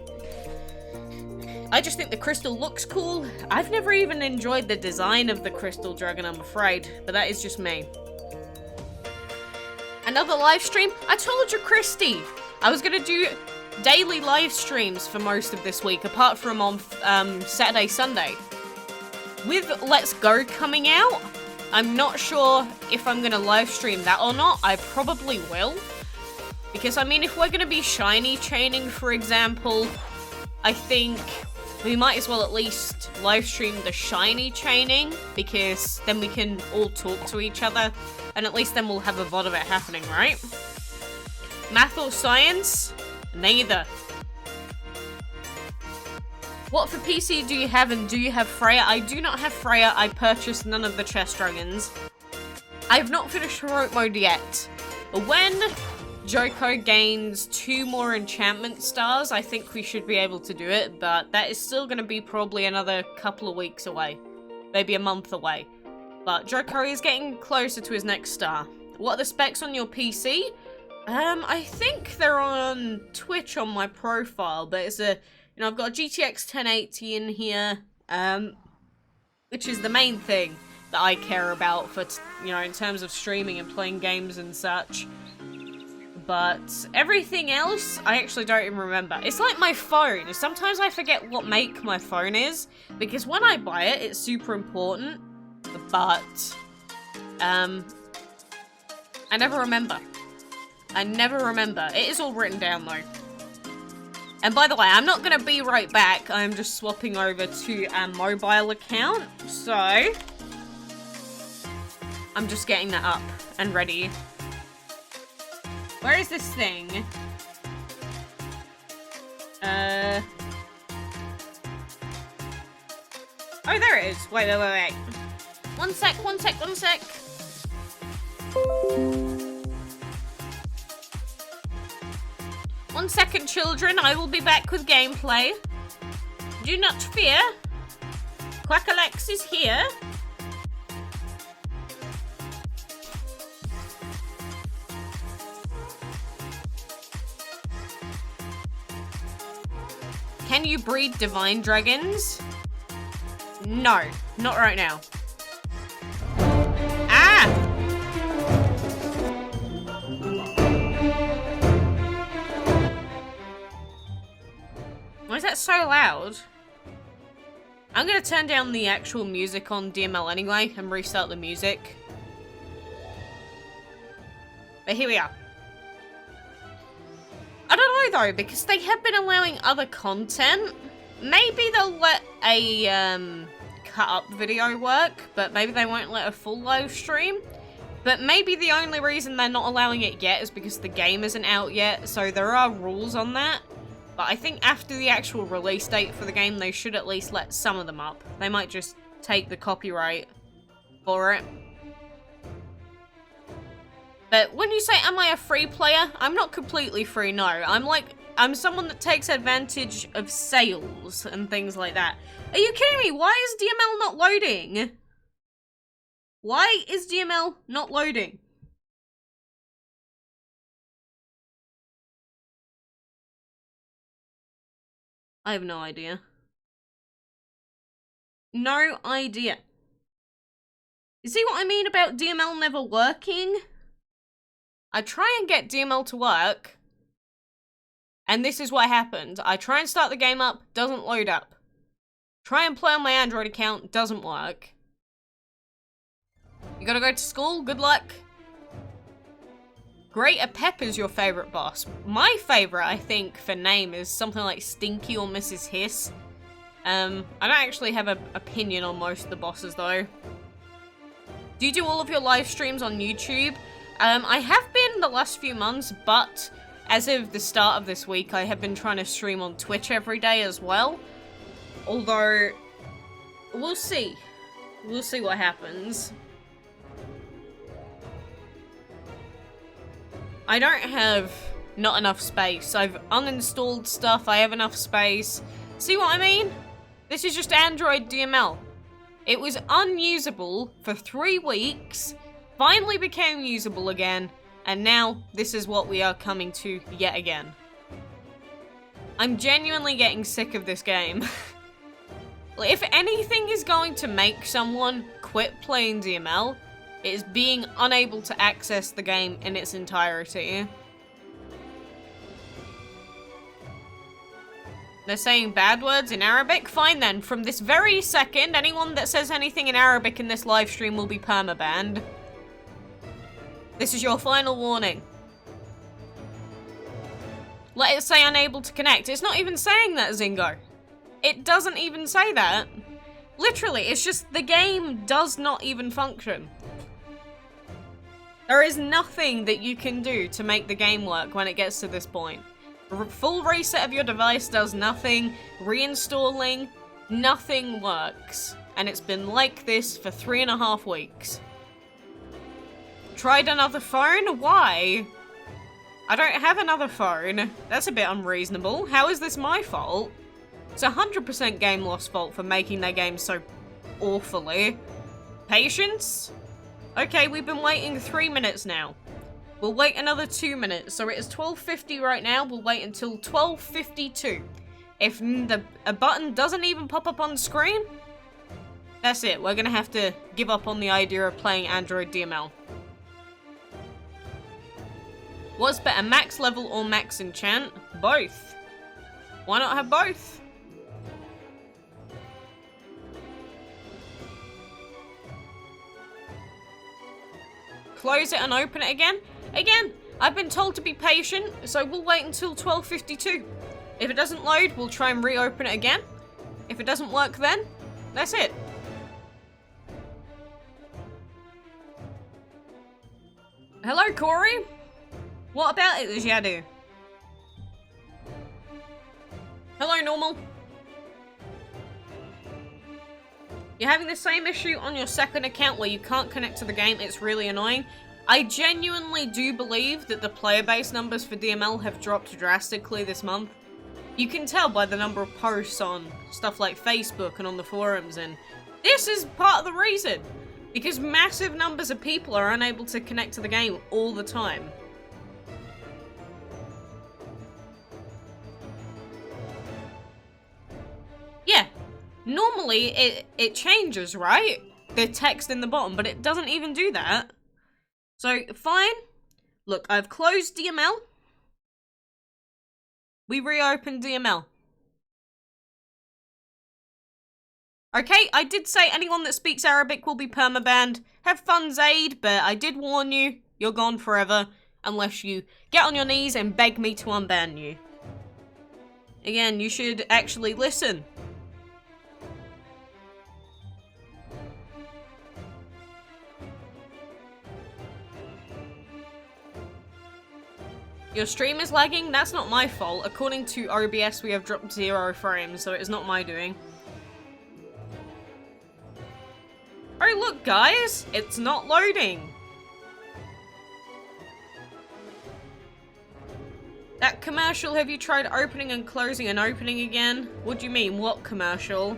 I just think the crystal looks cool. I've never even enjoyed the design of the crystal dragon, I'm afraid, but that is just me. Another live stream? I told you, Christy! I was gonna do daily live streams for most of this week, apart from on Saturday, Sunday. With Let's Go coming out, I'm not sure if I'm gonna live stream that or not. I probably will. Because, I mean, if we're gonna be shiny chaining, for example, I think we might as well at least live stream the shiny chaining, because then we can all talk to each other, and at least then we'll have a VOD of it happening, right? Math or science? Neither. What for PC do you have, and do you have Freya? I do not have Freya. I purchased none of the chest dragons. I have not finished heroic mode yet. But when Joko gains 2 more enchantment stars, I think we should be able to do it, but that is still going to be probably another couple of weeks away. Maybe a month away. But Joko is getting closer to his next star. What are the specs on your PC? I think they're on Twitch on my profile, but it's a, you know, I've got a GTX 1080 in here, which is the main thing that I care about for, you know, in terms of streaming and playing games and such. But everything else, I actually don't even remember. It's like my phone. Sometimes I forget what make my phone is, because when I buy it, it's super important, but, I never remember. I never remember. It is all written down, though. And by the way, I'm not going to be right back. I'm just swapping over to a mobile account, so I'm just getting that up and ready. Where is this thing? Oh, there it is. Wait. One sec, one sec, one sec. One second, children. I will be back with gameplay. Do not fear. Quackalakes is here. Can you breed divine dragons? No, not right now. Ah! Why is that so loud? I'm gonna turn down the actual music on DML anyway and restart the music. But here we are. I don't know though, because they have been allowing other content. Maybe they'll let a cut up video work, but maybe they won't let a full live stream. But maybe the only reason they're not allowing it yet is because the game isn't out yet, so there are rules on that. But I think after the actual release date for the game, they should at least let some of them up. They might just take the copyright for it. But when you say, am I a free player? I'm not completely free, no. I'm someone that takes advantage of sales and things like that. Are you kidding me? Why is DML not loading? Why is DML not loading? I have no idea. No idea. You see what I mean about DML never working? I try and get DML to work, and this is what happened. I try and start the game up, doesn't load up. Try and play on my Android account, doesn't work. You gotta go to school, good luck. Greater Pep is your favourite boss. My favourite, I think, for name is something like Stinky or Mrs. Hiss. I don't actually have an opinion on most of the bosses, though. Do you do all of your live streams on YouTube? I have been the last few months, but as of the start of this week, I have been trying to stream on Twitch every day as well. Although, we'll see. We'll see what happens. I don't have not enough space. I've uninstalled stuff, I have enough space. See what I mean? This is just Android DML. It was unusable for 3 weeks, finally became usable again, and now this is what we are coming to yet again. I'm genuinely getting sick of this game. If anything is going to make someone quit playing DML, it is being unable to access the game in its entirety. They're saying bad words in Arabic? Fine then, from this very second, anyone that says anything in Arabic in this live stream will be permabanned. This is your final warning. Let it say unable to connect. It's not even saying that, Zingo. It doesn't even say that. Literally, it's just the game does not even function. There is nothing that you can do to make the game work when it gets to this point. Full reset of your device does nothing. Reinstalling, nothing works. And it's been like this for 3.5 weeks. Tried another phone? Why? I don't have another phone. That's a bit unreasonable. How is this my fault? It's 100% Game Loft's fault for making their game so awfully. Patience? Okay, we've been waiting 3 minutes now. We'll wait another 2 minutes. So it is 12:50 right now. We'll wait until 12:52. If a button doesn't even pop up on screen, that's it. We're gonna have to give up on the idea of playing Android DML. What's better, max level or max enchant? Both. Why not have both? Close it and open it again? Again, I've been told to be patient, so we'll wait until 12:52. If it doesn't load, we'll try and reopen it again. If it doesn't work then, that's it. Hello, Corey. What about it, Jadu? Hello, normal. You're having the same issue on your second account where you can't connect to the game. It's really annoying. I genuinely do believe that the player base numbers for DML have dropped drastically this month. You can tell by the number of posts on stuff like Facebook and on the forums, and this is part of the reason. Because massive numbers of people are unable to connect to the game all the time. Yeah, normally it changes, right? The text in the bottom, but it doesn't even do that. So, fine. Look, I've closed DML. We reopened DML. Okay, I did say anyone that speaks Arabic will be permabanned. Have fun, Zaid, but I did warn you, you're gone forever, unless you get on your knees and beg me to unban you. Again, you should actually listen. Your stream is lagging? That's not my fault. According to OBS, we have dropped 0 frames, so it is not my doing. Oh, look, guys! It's not loading! That commercial, have you tried opening and closing and opening again? What do you mean? What commercial?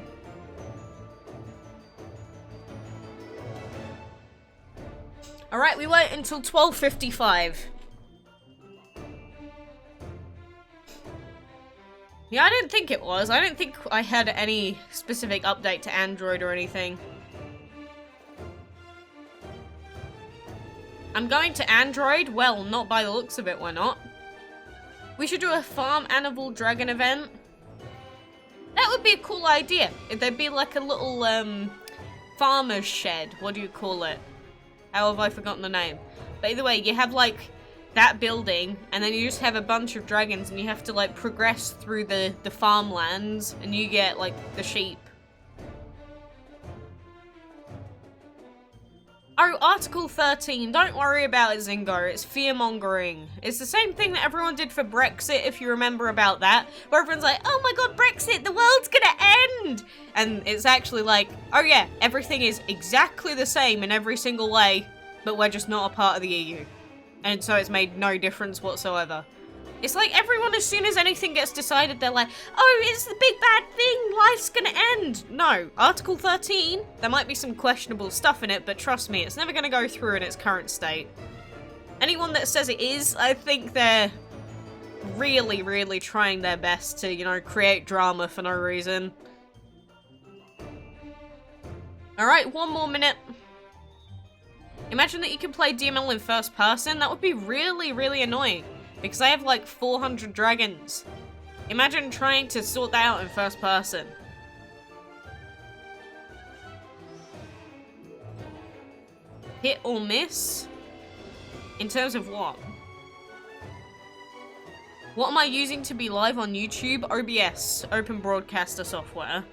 Alright, we wait until 12:55. Yeah, I didn't think it was. I don't think I had any specific update to Android or anything. I'm going to Android? Well, not by the looks of it, we're not. We should do a Farm Animal Dragon event. That would be a cool idea. There'd be like a little, farmer's shed. What do you call it? How have I forgotten the name? But either way, you have like that building, and then you just have a bunch of dragons, and you have to like progress through the farmlands, and you get like the sheep. Oh, Article 13, don't worry about it, Zingo, it's fear-mongering. It's the same thing that everyone did for Brexit, if you remember about that, where everyone's like, oh my god, Brexit, the world's gonna end! And it's actually like, oh yeah, everything is exactly the same in every single way, but we're just not a part of the EU. And so it's made no difference whatsoever. It's like everyone, as soon as anything gets decided, they're like, oh, it's the big bad thing, life's gonna end. No, Article 13, there might be some questionable stuff in it, but trust me, it's never gonna go through in its current state. Anyone that says it is, I think they're really, really trying their best to, you know, create drama for no reason. Alright, one more minute. Imagine that you can play DML in first person. That would be really, really annoying. Because I have like 400 dragons. Imagine trying to sort that out in first person. Hit or miss? In terms of what? What am I using to be live on YouTube? OBS, Open Broadcaster Software.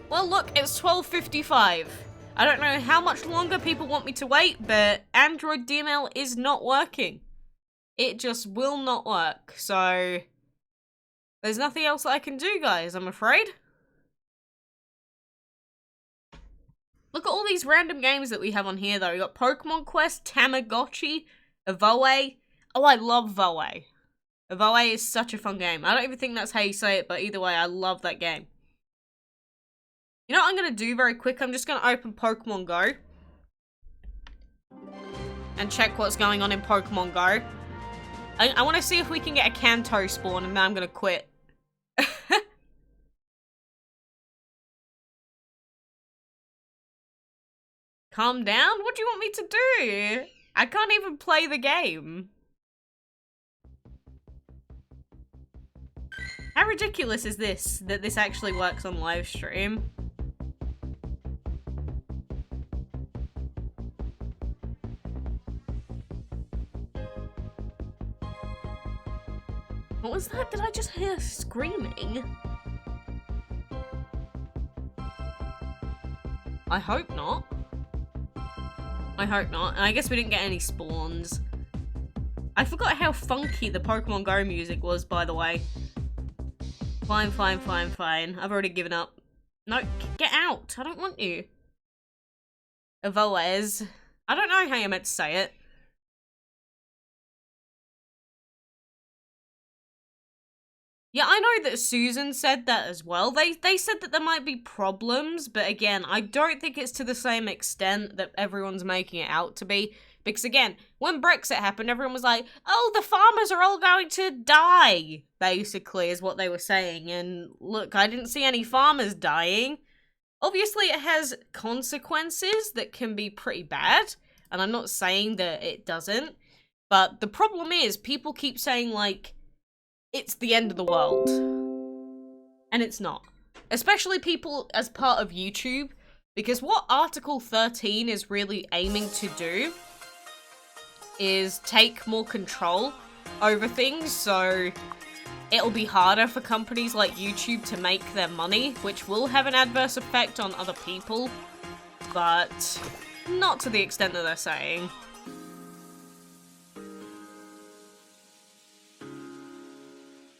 Well look, it's 12:55. I don't know how much longer people want me to wait, but Android DML is not working. It just will not work, so there's nothing else I can do, guys, I'm afraid. Look at all these random games that we have on here, though. We got Pokemon Quest, Tamagotchi, Evoe. Oh, I love Evoe. Evoe is such a fun game. I don't even think that's how you say it, but either way, I love that game. You know what I'm going to do very quick? I'm just going to open Pokemon Go. And check what's going on in Pokemon Go. I want to see if we can get a Kanto spawn, and then I'm going to quit. Calm down? What do you want me to do? I can't even play the game. How ridiculous is this, that this actually works on live stream? What was that? Did I just hear screaming? I hope not. I hope not. And I guess we didn't get any spawns. I forgot how funky the Pokemon Go music was, by the way. Fine, fine, fine, fine. I've already given up. No, get out. I don't want you. Evoez. I don't know how you're meant to say it. Yeah, I know that Susan said that as well. They said that there might be problems, but again, I don't think it's to the same extent that everyone's making it out to be. Because again, when Brexit happened, everyone was like, oh, the farmers are all going to die, basically, is what they were saying. And look, I didn't see any farmers dying. Obviously, it has consequences that can be pretty bad, and I'm not saying that it doesn't. But the problem is, people keep saying, like, it's the end of the world. And it's not. Especially people as part of YouTube, because what Article 13 is really aiming to do is take more control over things, so it'll be harder for companies like YouTube to make their money, which will have an adverse effect on other people, but not to the extent that they're saying.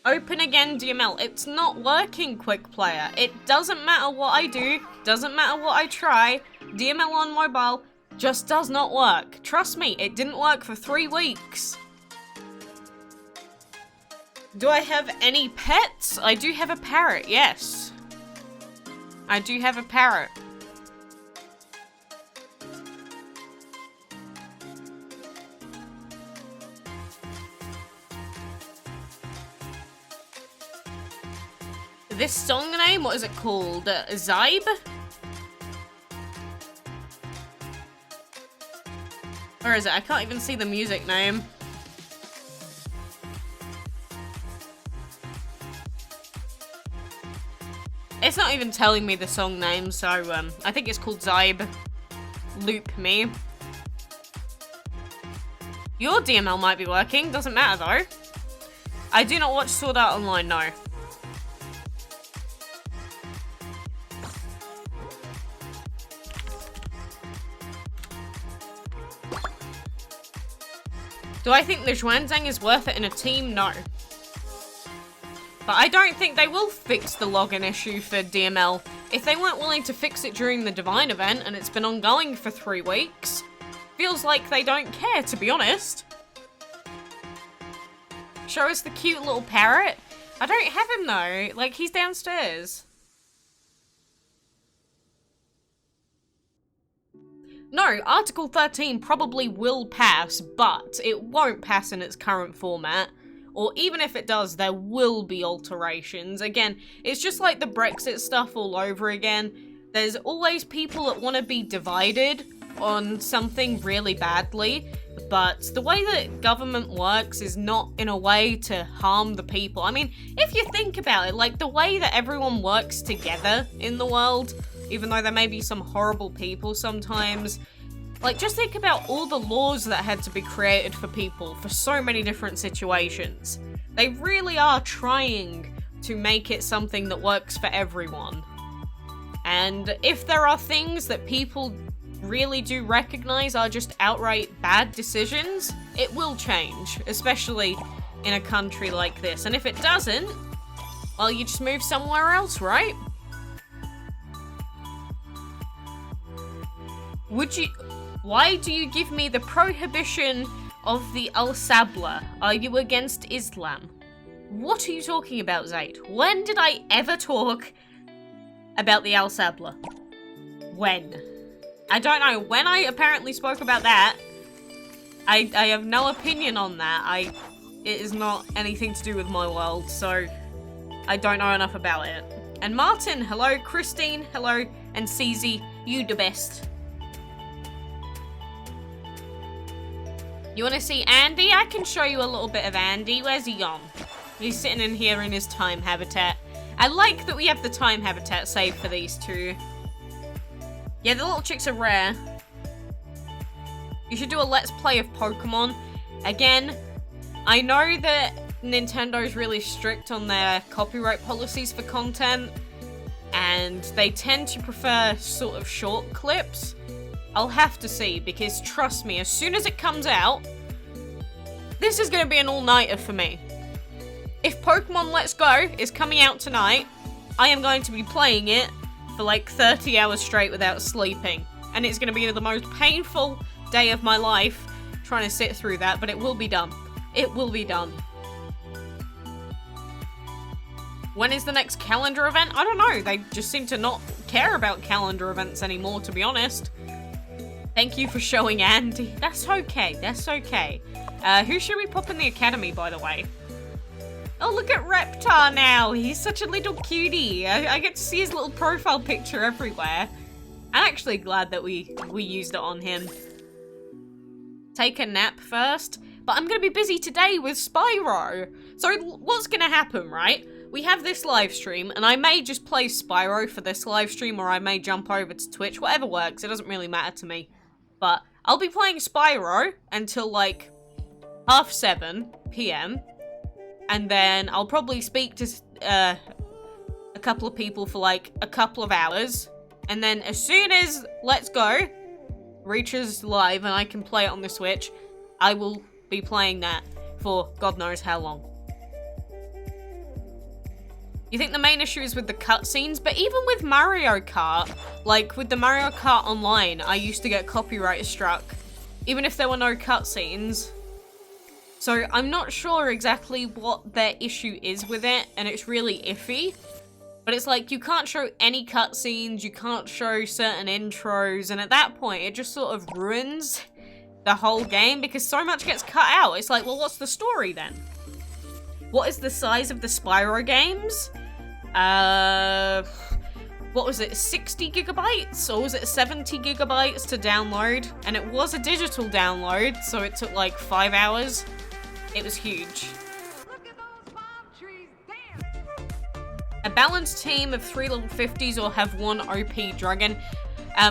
Open again, DML. It's not working, Quick Player. It doesn't matter what I do, doesn't matter what I try. DML on mobile just does not work. Trust me, it didn't work for 3 weeks. Do I have any pets? I do have a parrot, yes. I do have a parrot. This song name, what is it called? Zybe? Where is it? I can't even see the music name. It's not even telling me the song name, so I think it's called Zybe. Loop me. Your DML might be working, doesn't matter though. I do not watch Sword Art Online, no. Do I think the Zhuanzhang is worth it in a team? No. But I don't think they will fix the login issue for DML. If they weren't willing to fix it during the Divine event, and it's been ongoing for 3 weeks, feels like they don't care, to be honest. Show us the cute little parrot. I don't have him though, like he's downstairs. No, Article 13 probably will pass, but it won't pass in its current format. Or even if it does, there will be alterations. Again, it's just like the Brexit stuff all over again. There's always people that want to be divided on something really badly, but the way that government works is not in a way to harm the people. I mean, if you think about it, like the way that everyone works together in the world, even though there may be some horrible people sometimes, like just think about all the laws that had to be created for people for so many different situations. They really are trying to make it something that works for everyone. And if there are things that people really do recognize are just outright bad decisions, it will change, especially in a country like this. And if it doesn't, well, you just move somewhere else, right? Why do you give me the prohibition of the Al-Sabla? Are you against Islam? What are you talking about, Zaid? When did I ever talk about the Al-Sabla? When? I don't know. When I apparently spoke about that, I have no opinion on that. It is not anything to do with my world, so I don't know enough about it. And Martin, hello. Christine, hello. And CZ, you the best. You want to see Andy? I can show you a little bit of Andy. Where's he gone? He's sitting in here in his time habitat. I like that we have the time habitat saved for these two. Yeah, the little chicks are rare. You should do a let's play of Pokemon. Again, I know that Nintendo is really strict on their copyright policies for content, and they tend to prefer sort of short clips. I'll have to see, because trust me, as soon as it comes out, this is going to be an all-nighter for me. If Pokemon Let's Go is coming out tonight, I am going to be playing it for like 30 hours straight without sleeping. And it's going to be the most painful day of my life trying to sit through that, but it will be done. It will be done. When is the next calendar event? I don't know. They just seem to not care about calendar events anymore, to be honest. Thank you for showing Andy. That's okay. That's okay. Who should we pop in the academy, by the way? Oh, look at Reptar now. He's such a little cutie. I get to see his little profile picture everywhere. I'm actually glad that we used it on him. Take a nap first. But I'm going to be busy today with Spyro. So what's going to happen, right? We have this live stream, and I may just play Spyro for this live stream, or I may jump over to Twitch. Whatever works. It doesn't really matter to me. But I'll be playing Spyro until like 7:30 PM. And then I'll probably speak to a couple of people for like a couple of hours. And then as soon as Let's Go reaches live and I can play it on the Switch, I will be playing that for God knows how long. You think the main issue is with the cutscenes? But even with Mario Kart, like with the Mario Kart Online, I used to get copyright struck, even if there were no cutscenes. So I'm not sure exactly what their issue is with it, and it's really iffy. But it's like, you can't show any cutscenes, you can't show certain intros, and at that point, it just sort of ruins the whole game, because so much gets cut out. It's like, well, what's the story then? What is the size of the Spyro games? What was it, 60 gigabytes? Or was it 70 gigabytes to download? And it was a digital download, so it took like 5 hours. It was huge. A balanced team of 3 level 50s or have 1 OP dragon.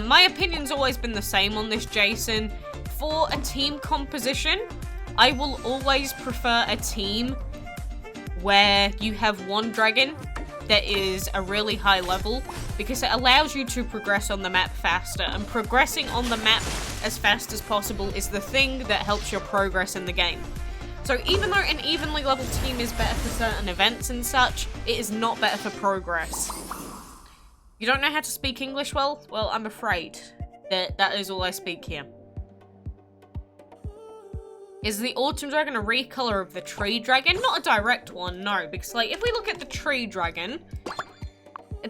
My opinion's always been the same on this, Jason. For a team composition, I will always prefer a team where you have 1 dragon that is a really high level, because it allows you to progress on the map faster, and progressing on the map as fast as possible is the thing that helps your progress in the game. So even though an evenly leveled team is better for certain events and such, it is not better for progress. You don't know how to speak English well? Well, I'm afraid that is all I speak here. Is the Autumn Dragon a recolor of the Tree Dragon? Not a direct one, no. Because, like, if we look at the Tree Dragon,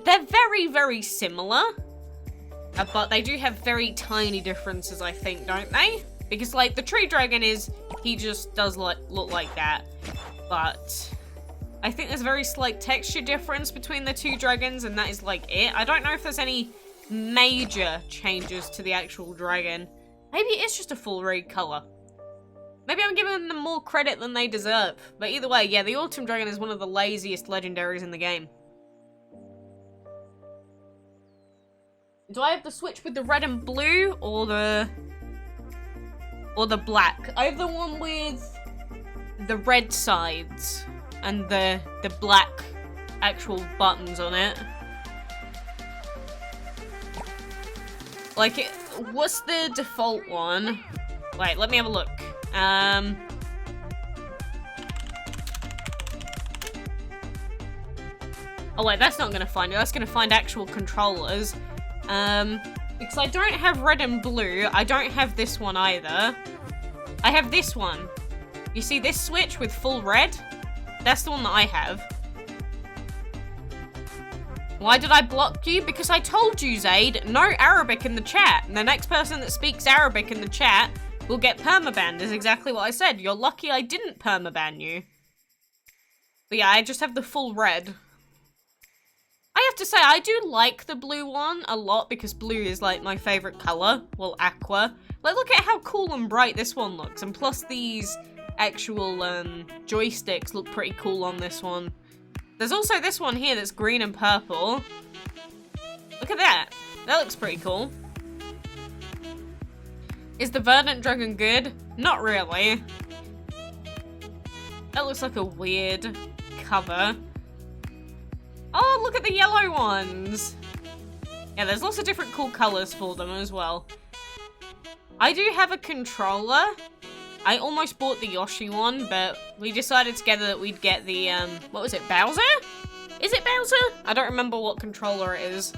they're very, very similar. But they do have very tiny differences, I think, don't they? Because, like, the Tree Dragon he just does, like, look like that. But I think there's a very slight texture difference between the 2 dragons, and that is, like, it. I don't know if there's any major changes to the actual dragon. Maybe it is just a full recolor. Maybe I'm giving them more credit than they deserve. But either way, yeah, the Autumn Dragon is one of the laziest legendaries in the game. Do I have the Switch with the red and blue, or the black? I have the one with the red sides and the black actual buttons on it. Like, what's the default one? Wait, let me have a look. Oh wait, that's not gonna find it. That's gonna find actual controllers. Because I don't have red and blue. I don't have this one either. I have this one. You see this Switch with full red? That's the one that I have. Why did I block you? Because I told you, Zaid, no Arabic in the chat. And the next person that speaks Arabic in the chat will get permabanned, is exactly what I said. You're lucky I didn't permaban you. But yeah, I just have the full red. I have to say, I do like the blue one a lot, because blue is like my favorite color. Well, aqua. Like, look at how cool and bright this one looks. And plus these actual joysticks look pretty cool on this one. There's also this one here that's green and purple. Look at that. That looks pretty cool. Is the Verdant Dragon good? Not really. That looks like a weird cover. Oh, look at the yellow ones. Yeah, there's lots of different cool colors for them as well. I do have a controller I almost bought the Yoshi one, but we decided together that we'd get the, what was it, Bowser? Is it Bowser? I don't remember what controller it is.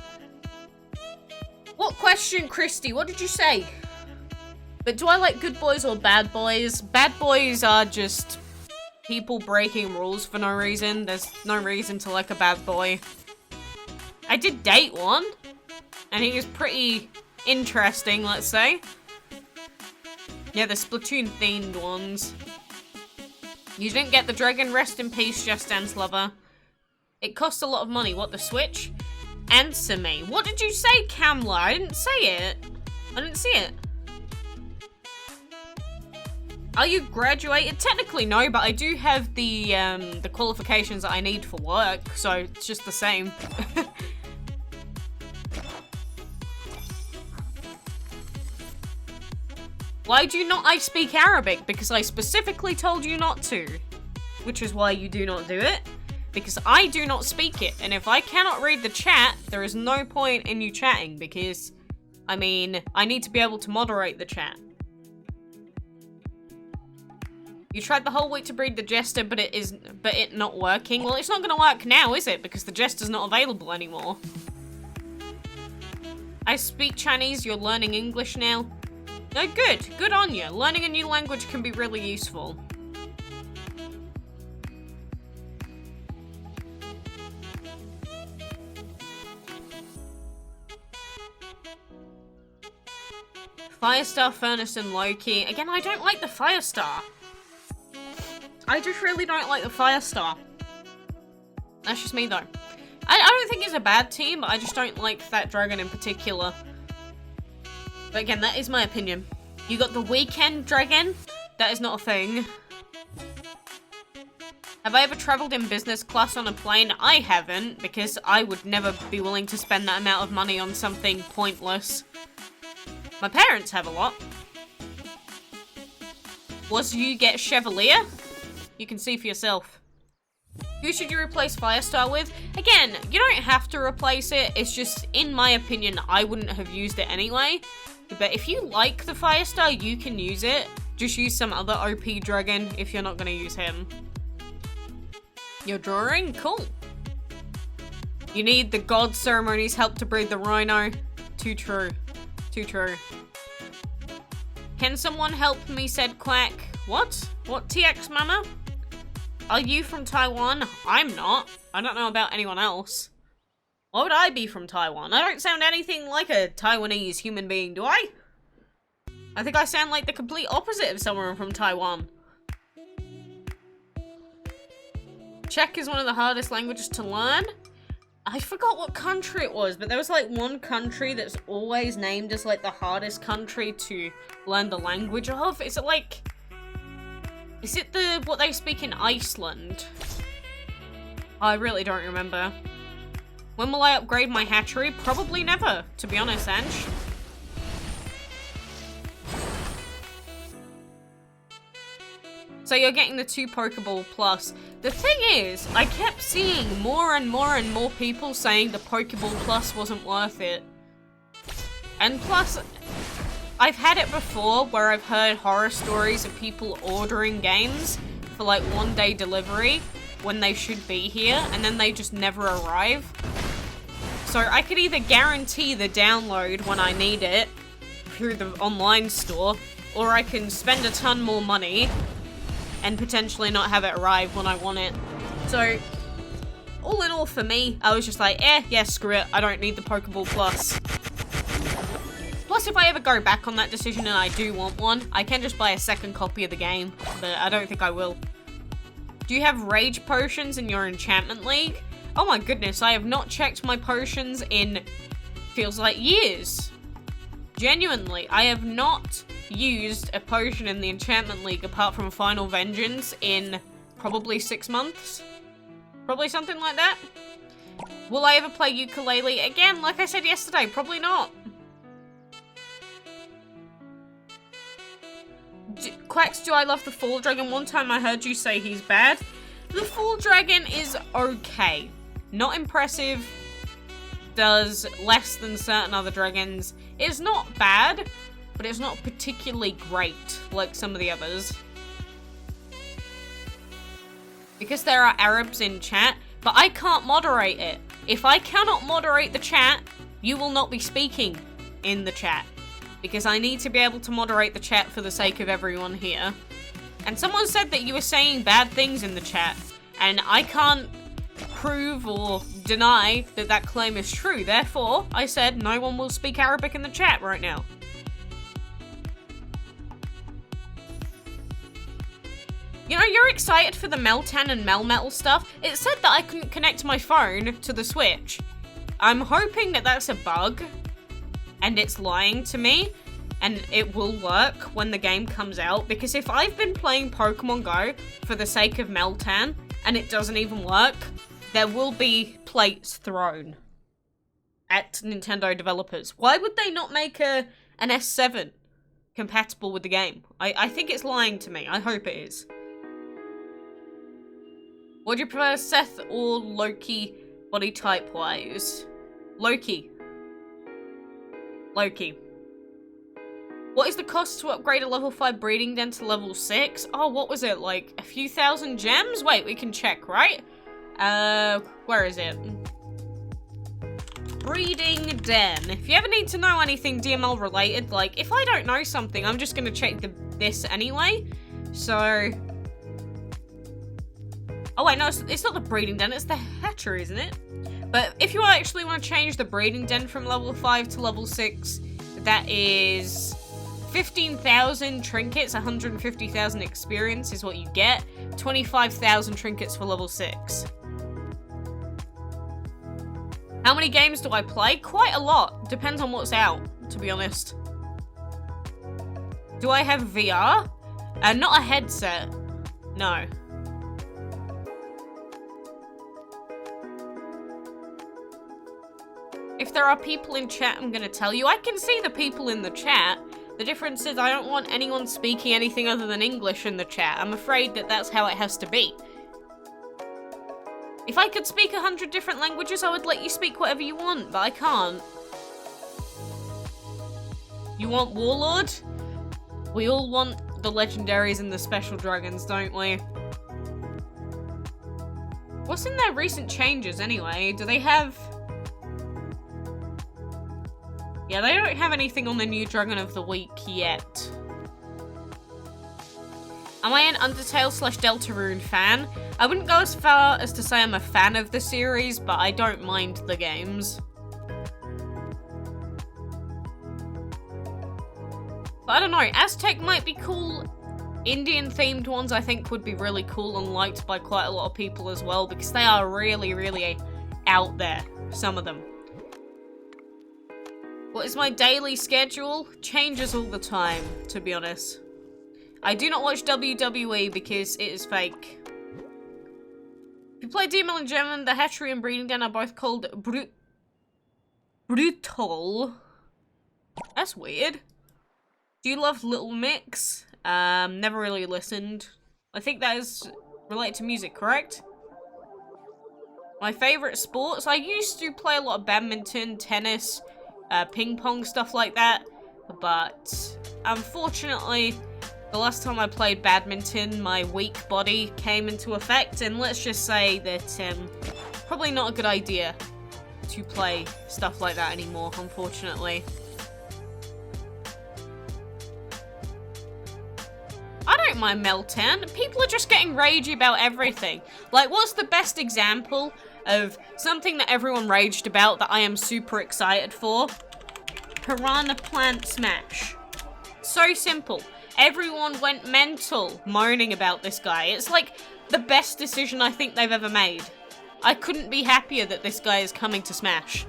What question, Christy? What did you say? But do I like good boys or bad boys? Bad boys are just people breaking rules for no reason. There's no reason to like a bad boy. I did date one, and he was pretty interesting, let's say. Yeah, the Splatoon-themed ones. You didn't get the dragon. Rest in peace, Just Dance lover. It costs a lot of money. What, the Switch? Answer me. What did you say, Kamla? I didn't say it. I didn't see it. Are you graduated? Technically no, but I do have the qualifications that I need for work, so it's just the same. Why do not I speak Arabic? Because I specifically told you not to. Which is why you do not do it. Because I do not speak it, and if I cannot read the chat, there is no point in you chatting, because, I mean, I need to be able to moderate the chat. You tried the whole week to breed the Jester, but it not working. Well, it's not gonna work now, is it? Because the Jester's not available anymore. I speak Chinese, you're learning English now. No, good. Good on you. Learning a new language can be really useful. Firestar, Furnace, and Loki. Again, I don't like the Firestar. I just really don't like the Firestar. That's just me, though. I don't think it's a bad team, but I just don't like that dragon in particular. But again, that is my opinion. You got the Weekend Dragon. That is not a thing. Have I ever traveled in business class on a plane? I haven't, because I would never be willing to spend that amount of money on something pointless. My parents have a lot. Was you get Chevalier? You can see for yourself. Who should you replace Firestar with? Again, you don't have to replace it. It's just, in my opinion, I wouldn't have used it anyway. But if you like the Firestar, you can use it. Just use some other OP dragon if you're not going to use him. You're drawing? Cool. You need the god ceremonies help to breed the rhino. Too true. Too true. Can someone help me, said Quack. What? What, TX Mama? Are you from Taiwan? I'm not. I don't know about anyone else. Why would I be from Taiwan? I don't sound anything like a Taiwanese human being, do I? I think I sound like the complete opposite of someone from Taiwan. Czech is one of the hardest languages to learn. I forgot what country it was, but there was like one country that's always named as like the hardest country to learn the language of. Is it like... Is it what they speak in Iceland? I really don't remember. When will I upgrade my hatchery? Probably never, to be honest, Ange. So you're getting the 2 Pokeball Plus. The thing is, I kept seeing more and more and more people saying the Pokeball Plus wasn't worth it. And plus, I've had it before where I've heard horror stories of people ordering games for like 1-day delivery when they should be here, and then they just never arrive. So I could either guarantee the download when I need it through the online store, or I can spend a ton more money and potentially not have it arrive when I want it. So, all in all for me, I was just like, yeah, screw it, I don't need the Pokeball Plus. Plus, if I ever go back on that decision and I do want one, I can just buy a second copy of the game, but I don't think I will. Do you have Rage Potions in your Enchantment League? Oh my goodness, I have not checked my potions in, feels like years. Genuinely, I have not used a potion in the Enchantment League apart from Final Vengeance in probably 6 months. Probably something like that. Will I ever play ukulele? Again, like I said yesterday, probably not. Quacks, do I love the Fall Dragon? One time I heard you say he's bad. The Fall Dragon is okay. Not impressive. Does less than certain other dragons. It's not bad. but it's not particularly great like some of the others. Because there are Arabs in chat, but I can't moderate it. If I cannot moderate the chat, you will not be speaking in the chat. Because I need to be able to moderate the chat for the sake of everyone here. And someone said that you were saying bad things in the chat, and I can't prove or deny that that claim is true. Therefore, I said no one will speak Arabic in the chat right now. You know, you're excited for the Meltan and Melmetal stuff. It said that I couldn't connect my phone to the Switch. I'm hoping that that's a bug, and it's lying to me, and it will work when the game comes out, because if I've been playing Pokemon Go for the sake of Meltan, and it doesn't even work, there will be plates thrown at Nintendo developers. Why would they not make an S7 compatible with the game? I think it's lying to me. I hope it is. Would you prefer Seth or Loki body type wise? Loki. Loki. What is the cost to upgrade a level 5 breeding den to level 6? Oh, what was it? Like a few thousand gems? Wait, we can check, right? Where is it? Breeding den. If you ever need to know anything DML related, like if I don't know something, I'm just gonna check this anyway. So... Oh wait, no, it's not the breeding den, it's the hatchery, isn't it? But if you actually want to change the breeding den from level 5 to level 6, that is 15,000 trinkets, 150,000 experience is what you get. 25,000 trinkets for level 6. How many games do I play? Quite a lot. Depends on what's out, to be honest. Do I have VR? Not a headset. No. If there are people in chat, I'm gonna tell you. I can see the people in the chat. The difference is I don't want anyone speaking anything other than English in the chat. I'm afraid that that's how it has to be. If I could speak 100 different languages, I would let you speak whatever you want, but I can't. You want Warlord? We all want the legendaries and the special dragons, don't we? What's in their recent changes anyway? Do they have... Yeah, they don't have anything on the new Dragon of the Week yet. Am I an Undertale / Deltarune fan? I wouldn't go as far as to say I'm a fan of the series, but I don't mind the games. But I don't know, Aztec might be cool. Indian themed ones I think would be really cool and liked by quite a lot of people as well, because they are really, really out there, some of them. What is my daily schedule? Changes all the time, to be honest. I do not watch WWE because it is fake. If you play DML in German, the hatchery and breeding den are both called brutal. That's weird. Do you love Little Mix? Never really listened. I think that is related to music, correct? My favorite sports? I used to play a lot of badminton, tennis, ping pong, stuff like that, but unfortunately the last time I played badminton my weak body came into effect, and let's just say that probably not a good idea to play stuff like that anymore, unfortunately. I don't mind Meltan. People are just getting ragey about everything. Like, what's the best example of something that everyone raged about that I am super excited for? Piranha Plant Smash. So simple. Everyone went mental moaning about this guy. It's like the best decision I think they've ever made. I couldn't be happier that this guy is coming to Smash.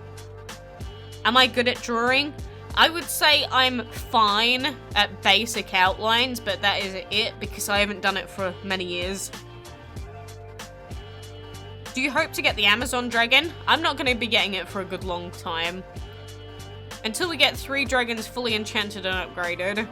Am I good at drawing? I would say I'm fine at basic outlines, but that is it because I haven't done it for many years. Do you hope to get the Amazon Dragon? I'm not going to be getting it for a good long time. Until we get 3 dragons fully enchanted and upgraded.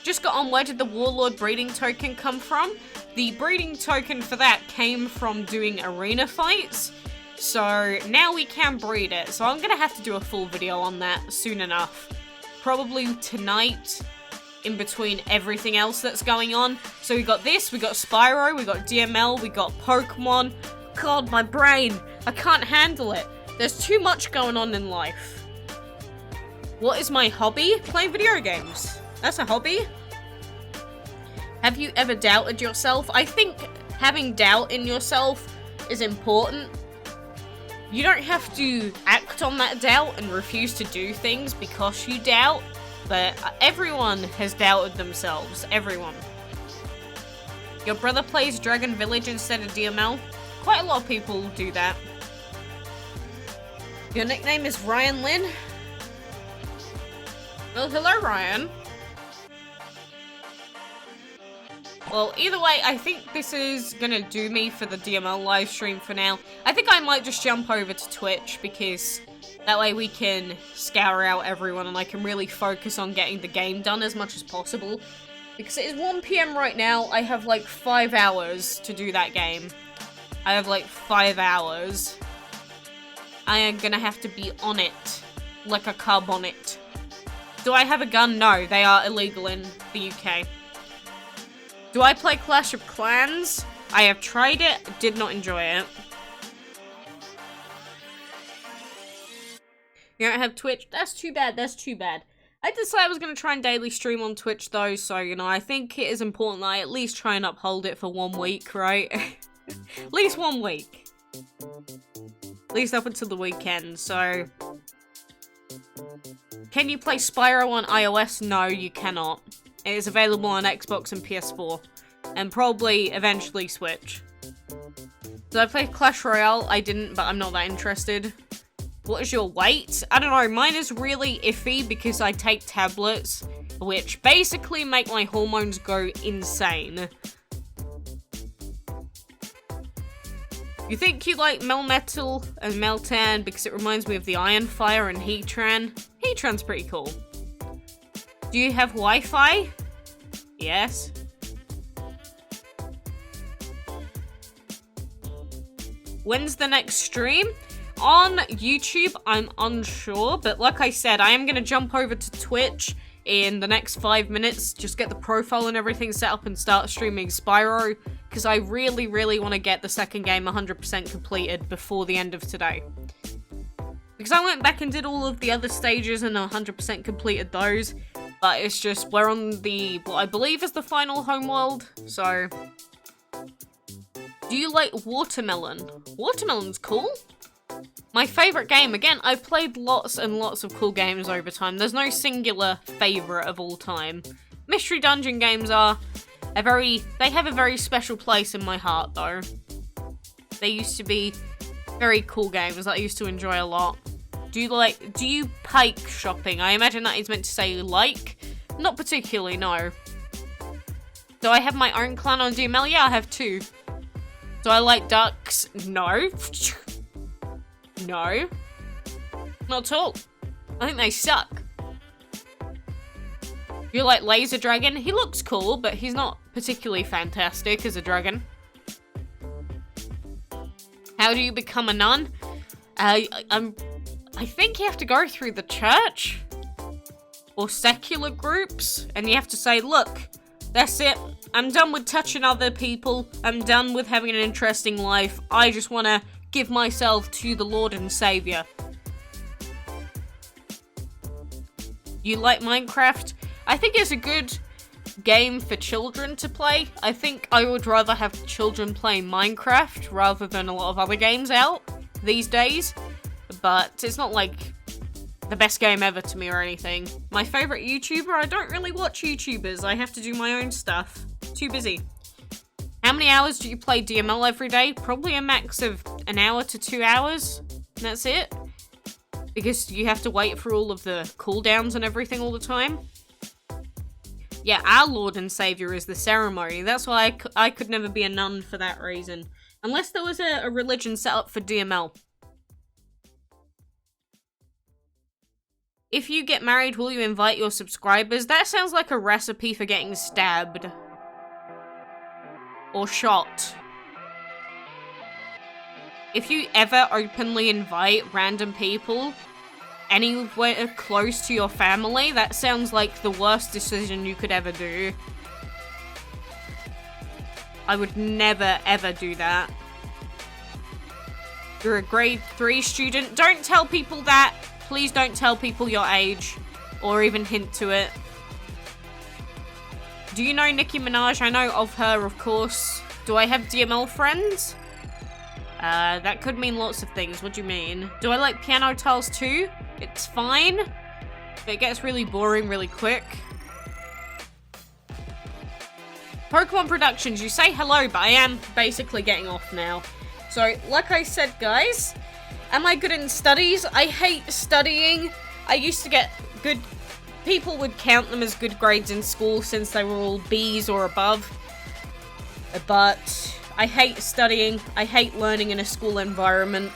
Just got on, where did the Warlord breeding token come from? The breeding token for that came from doing arena fights. So now we can breed it. So I'm going to have to do a full video on that soon enough. probably tonight in between everything else that's going on. So we got this, we got Spyro, we got DML, we got Pokemon. God, my brain. I can't handle it. There's too much going on in life. What is my hobby? Playing video games. That's a hobby. Have you ever doubted yourself? I think having doubt in yourself is important. You don't have to act on that doubt and refuse to do things because you doubt, but everyone has doubted themselves. Everyone. Your brother plays Dragon Village instead of DML? Quite a lot of people do that. Your nickname is Ryan Lynn? Well, hello, Ryan. Well, either way, I think this is gonna do me for the DML live stream for now. I think I might just jump over to Twitch because that way we can scour out everyone and I can really focus on getting the game done as much as possible. Because it is 1 PM right now, I have like 5 hours to do that game. I have like 5 hours. I am gonna have to be on it, like a cub on it. Do I have a gun? No, they are illegal in the UK. Do I play Clash of Clans? I have tried it, did not enjoy it. You don't have Twitch? That's too bad, that's too bad. I did say I was going to try and daily stream on Twitch though, so, you know, I think it is important that I at least try and uphold it for 1 week, right? At least 1 week. At least up until the weekend, so... Can you play Spyro on iOS? No, you cannot. It is available on Xbox and PS4. And probably eventually Switch. Did I play Clash Royale? I didn't, but I'm not that interested. What is your weight? I don't know, mine is really iffy because I take tablets, which basically make my hormones go insane. You think you like Melmetal and Meltan because it reminds me of the Iron Fire and Heatran? Heatran's pretty cool. Do you have Wi-Fi? Yes. When's the next stream? On YouTube, I'm unsure, but like I said, I am going to jump over to Twitch in the next 5 minutes, just get the profile and everything set up and start streaming Spyro, because I really, really want to get the second game 100% completed before the end of today. Because I went back and did all of the other stages and 100% completed those, but it's just, we're on the, what I believe is the final homeworld, so... Do you like Watermelon? Watermelon's cool. My favourite game, again, I've played lots and lots of cool games over time. There's no singular favourite of all time. Mystery Dungeon games are they have a very special place in my heart, though. They used to be very cool games that I used to enjoy a lot. Do you pike shopping? I imagine that is meant to say like. Not particularly, no. Do I have my own clan on DML? Yeah, I have 2. Do I like ducks? No. No. Not at all. I think they suck. You like Laser Dragon? He looks cool, but he's not particularly fantastic as a dragon. How do you become a nun? I think you have to go through the church or secular groups, and you have to say, look, that's it. I'm done with touching other people. I'm done with having an interesting life. I just want to give myself to the Lord and Savior. You like Minecraft? I think it's a good game for children to play. I think I would rather have children playing Minecraft rather than a lot of other games out these days. But it's not like the best game ever to me or anything. My favourite YouTuber? I don't really watch YouTubers. I have to do my own stuff. Too busy. How many hours do you play DML every day? Probably a max of 1 hour to 2 hours. And that's it. Because you have to wait for all of the cooldowns and everything all the time. Yeah, our Lord and Saviour is the ceremony. That's why I could never be a nun for that reason. Unless there was a religion set up for DML. If you get married, will you invite your subscribers? That sounds like a recipe for getting stabbed. Or shot. If you ever openly invite random people anywhere close to your family. That sounds like the worst decision you could ever do. I would never, ever do that. You're a grade 3 student. Don't tell people that. Please don't tell people your age. Or even hint to it. Do you know Nicki Minaj? I know of her, of course. Do I have DML friends? That could mean lots of things. What do you mean? Do I like piano tiles too? It's fine. But it gets really boring really quick. Pokemon Productions, you say hello, but I am basically getting off now. So, like I said, guys, am I good in studies? I hate studying. I used to get good... People would count them as good grades in school since they were all B's or above. But I hate studying. I hate learning in a school environment.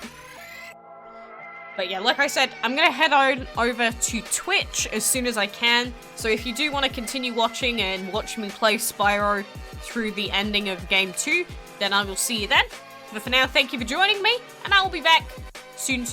But yeah, like I said, I'm going to head on over to Twitch as soon as I can. So if you do want to continue watching and watch me play Spyro through the ending of Game 2, then I will see you then. But for now, thank you for joining me, and I will be back soon.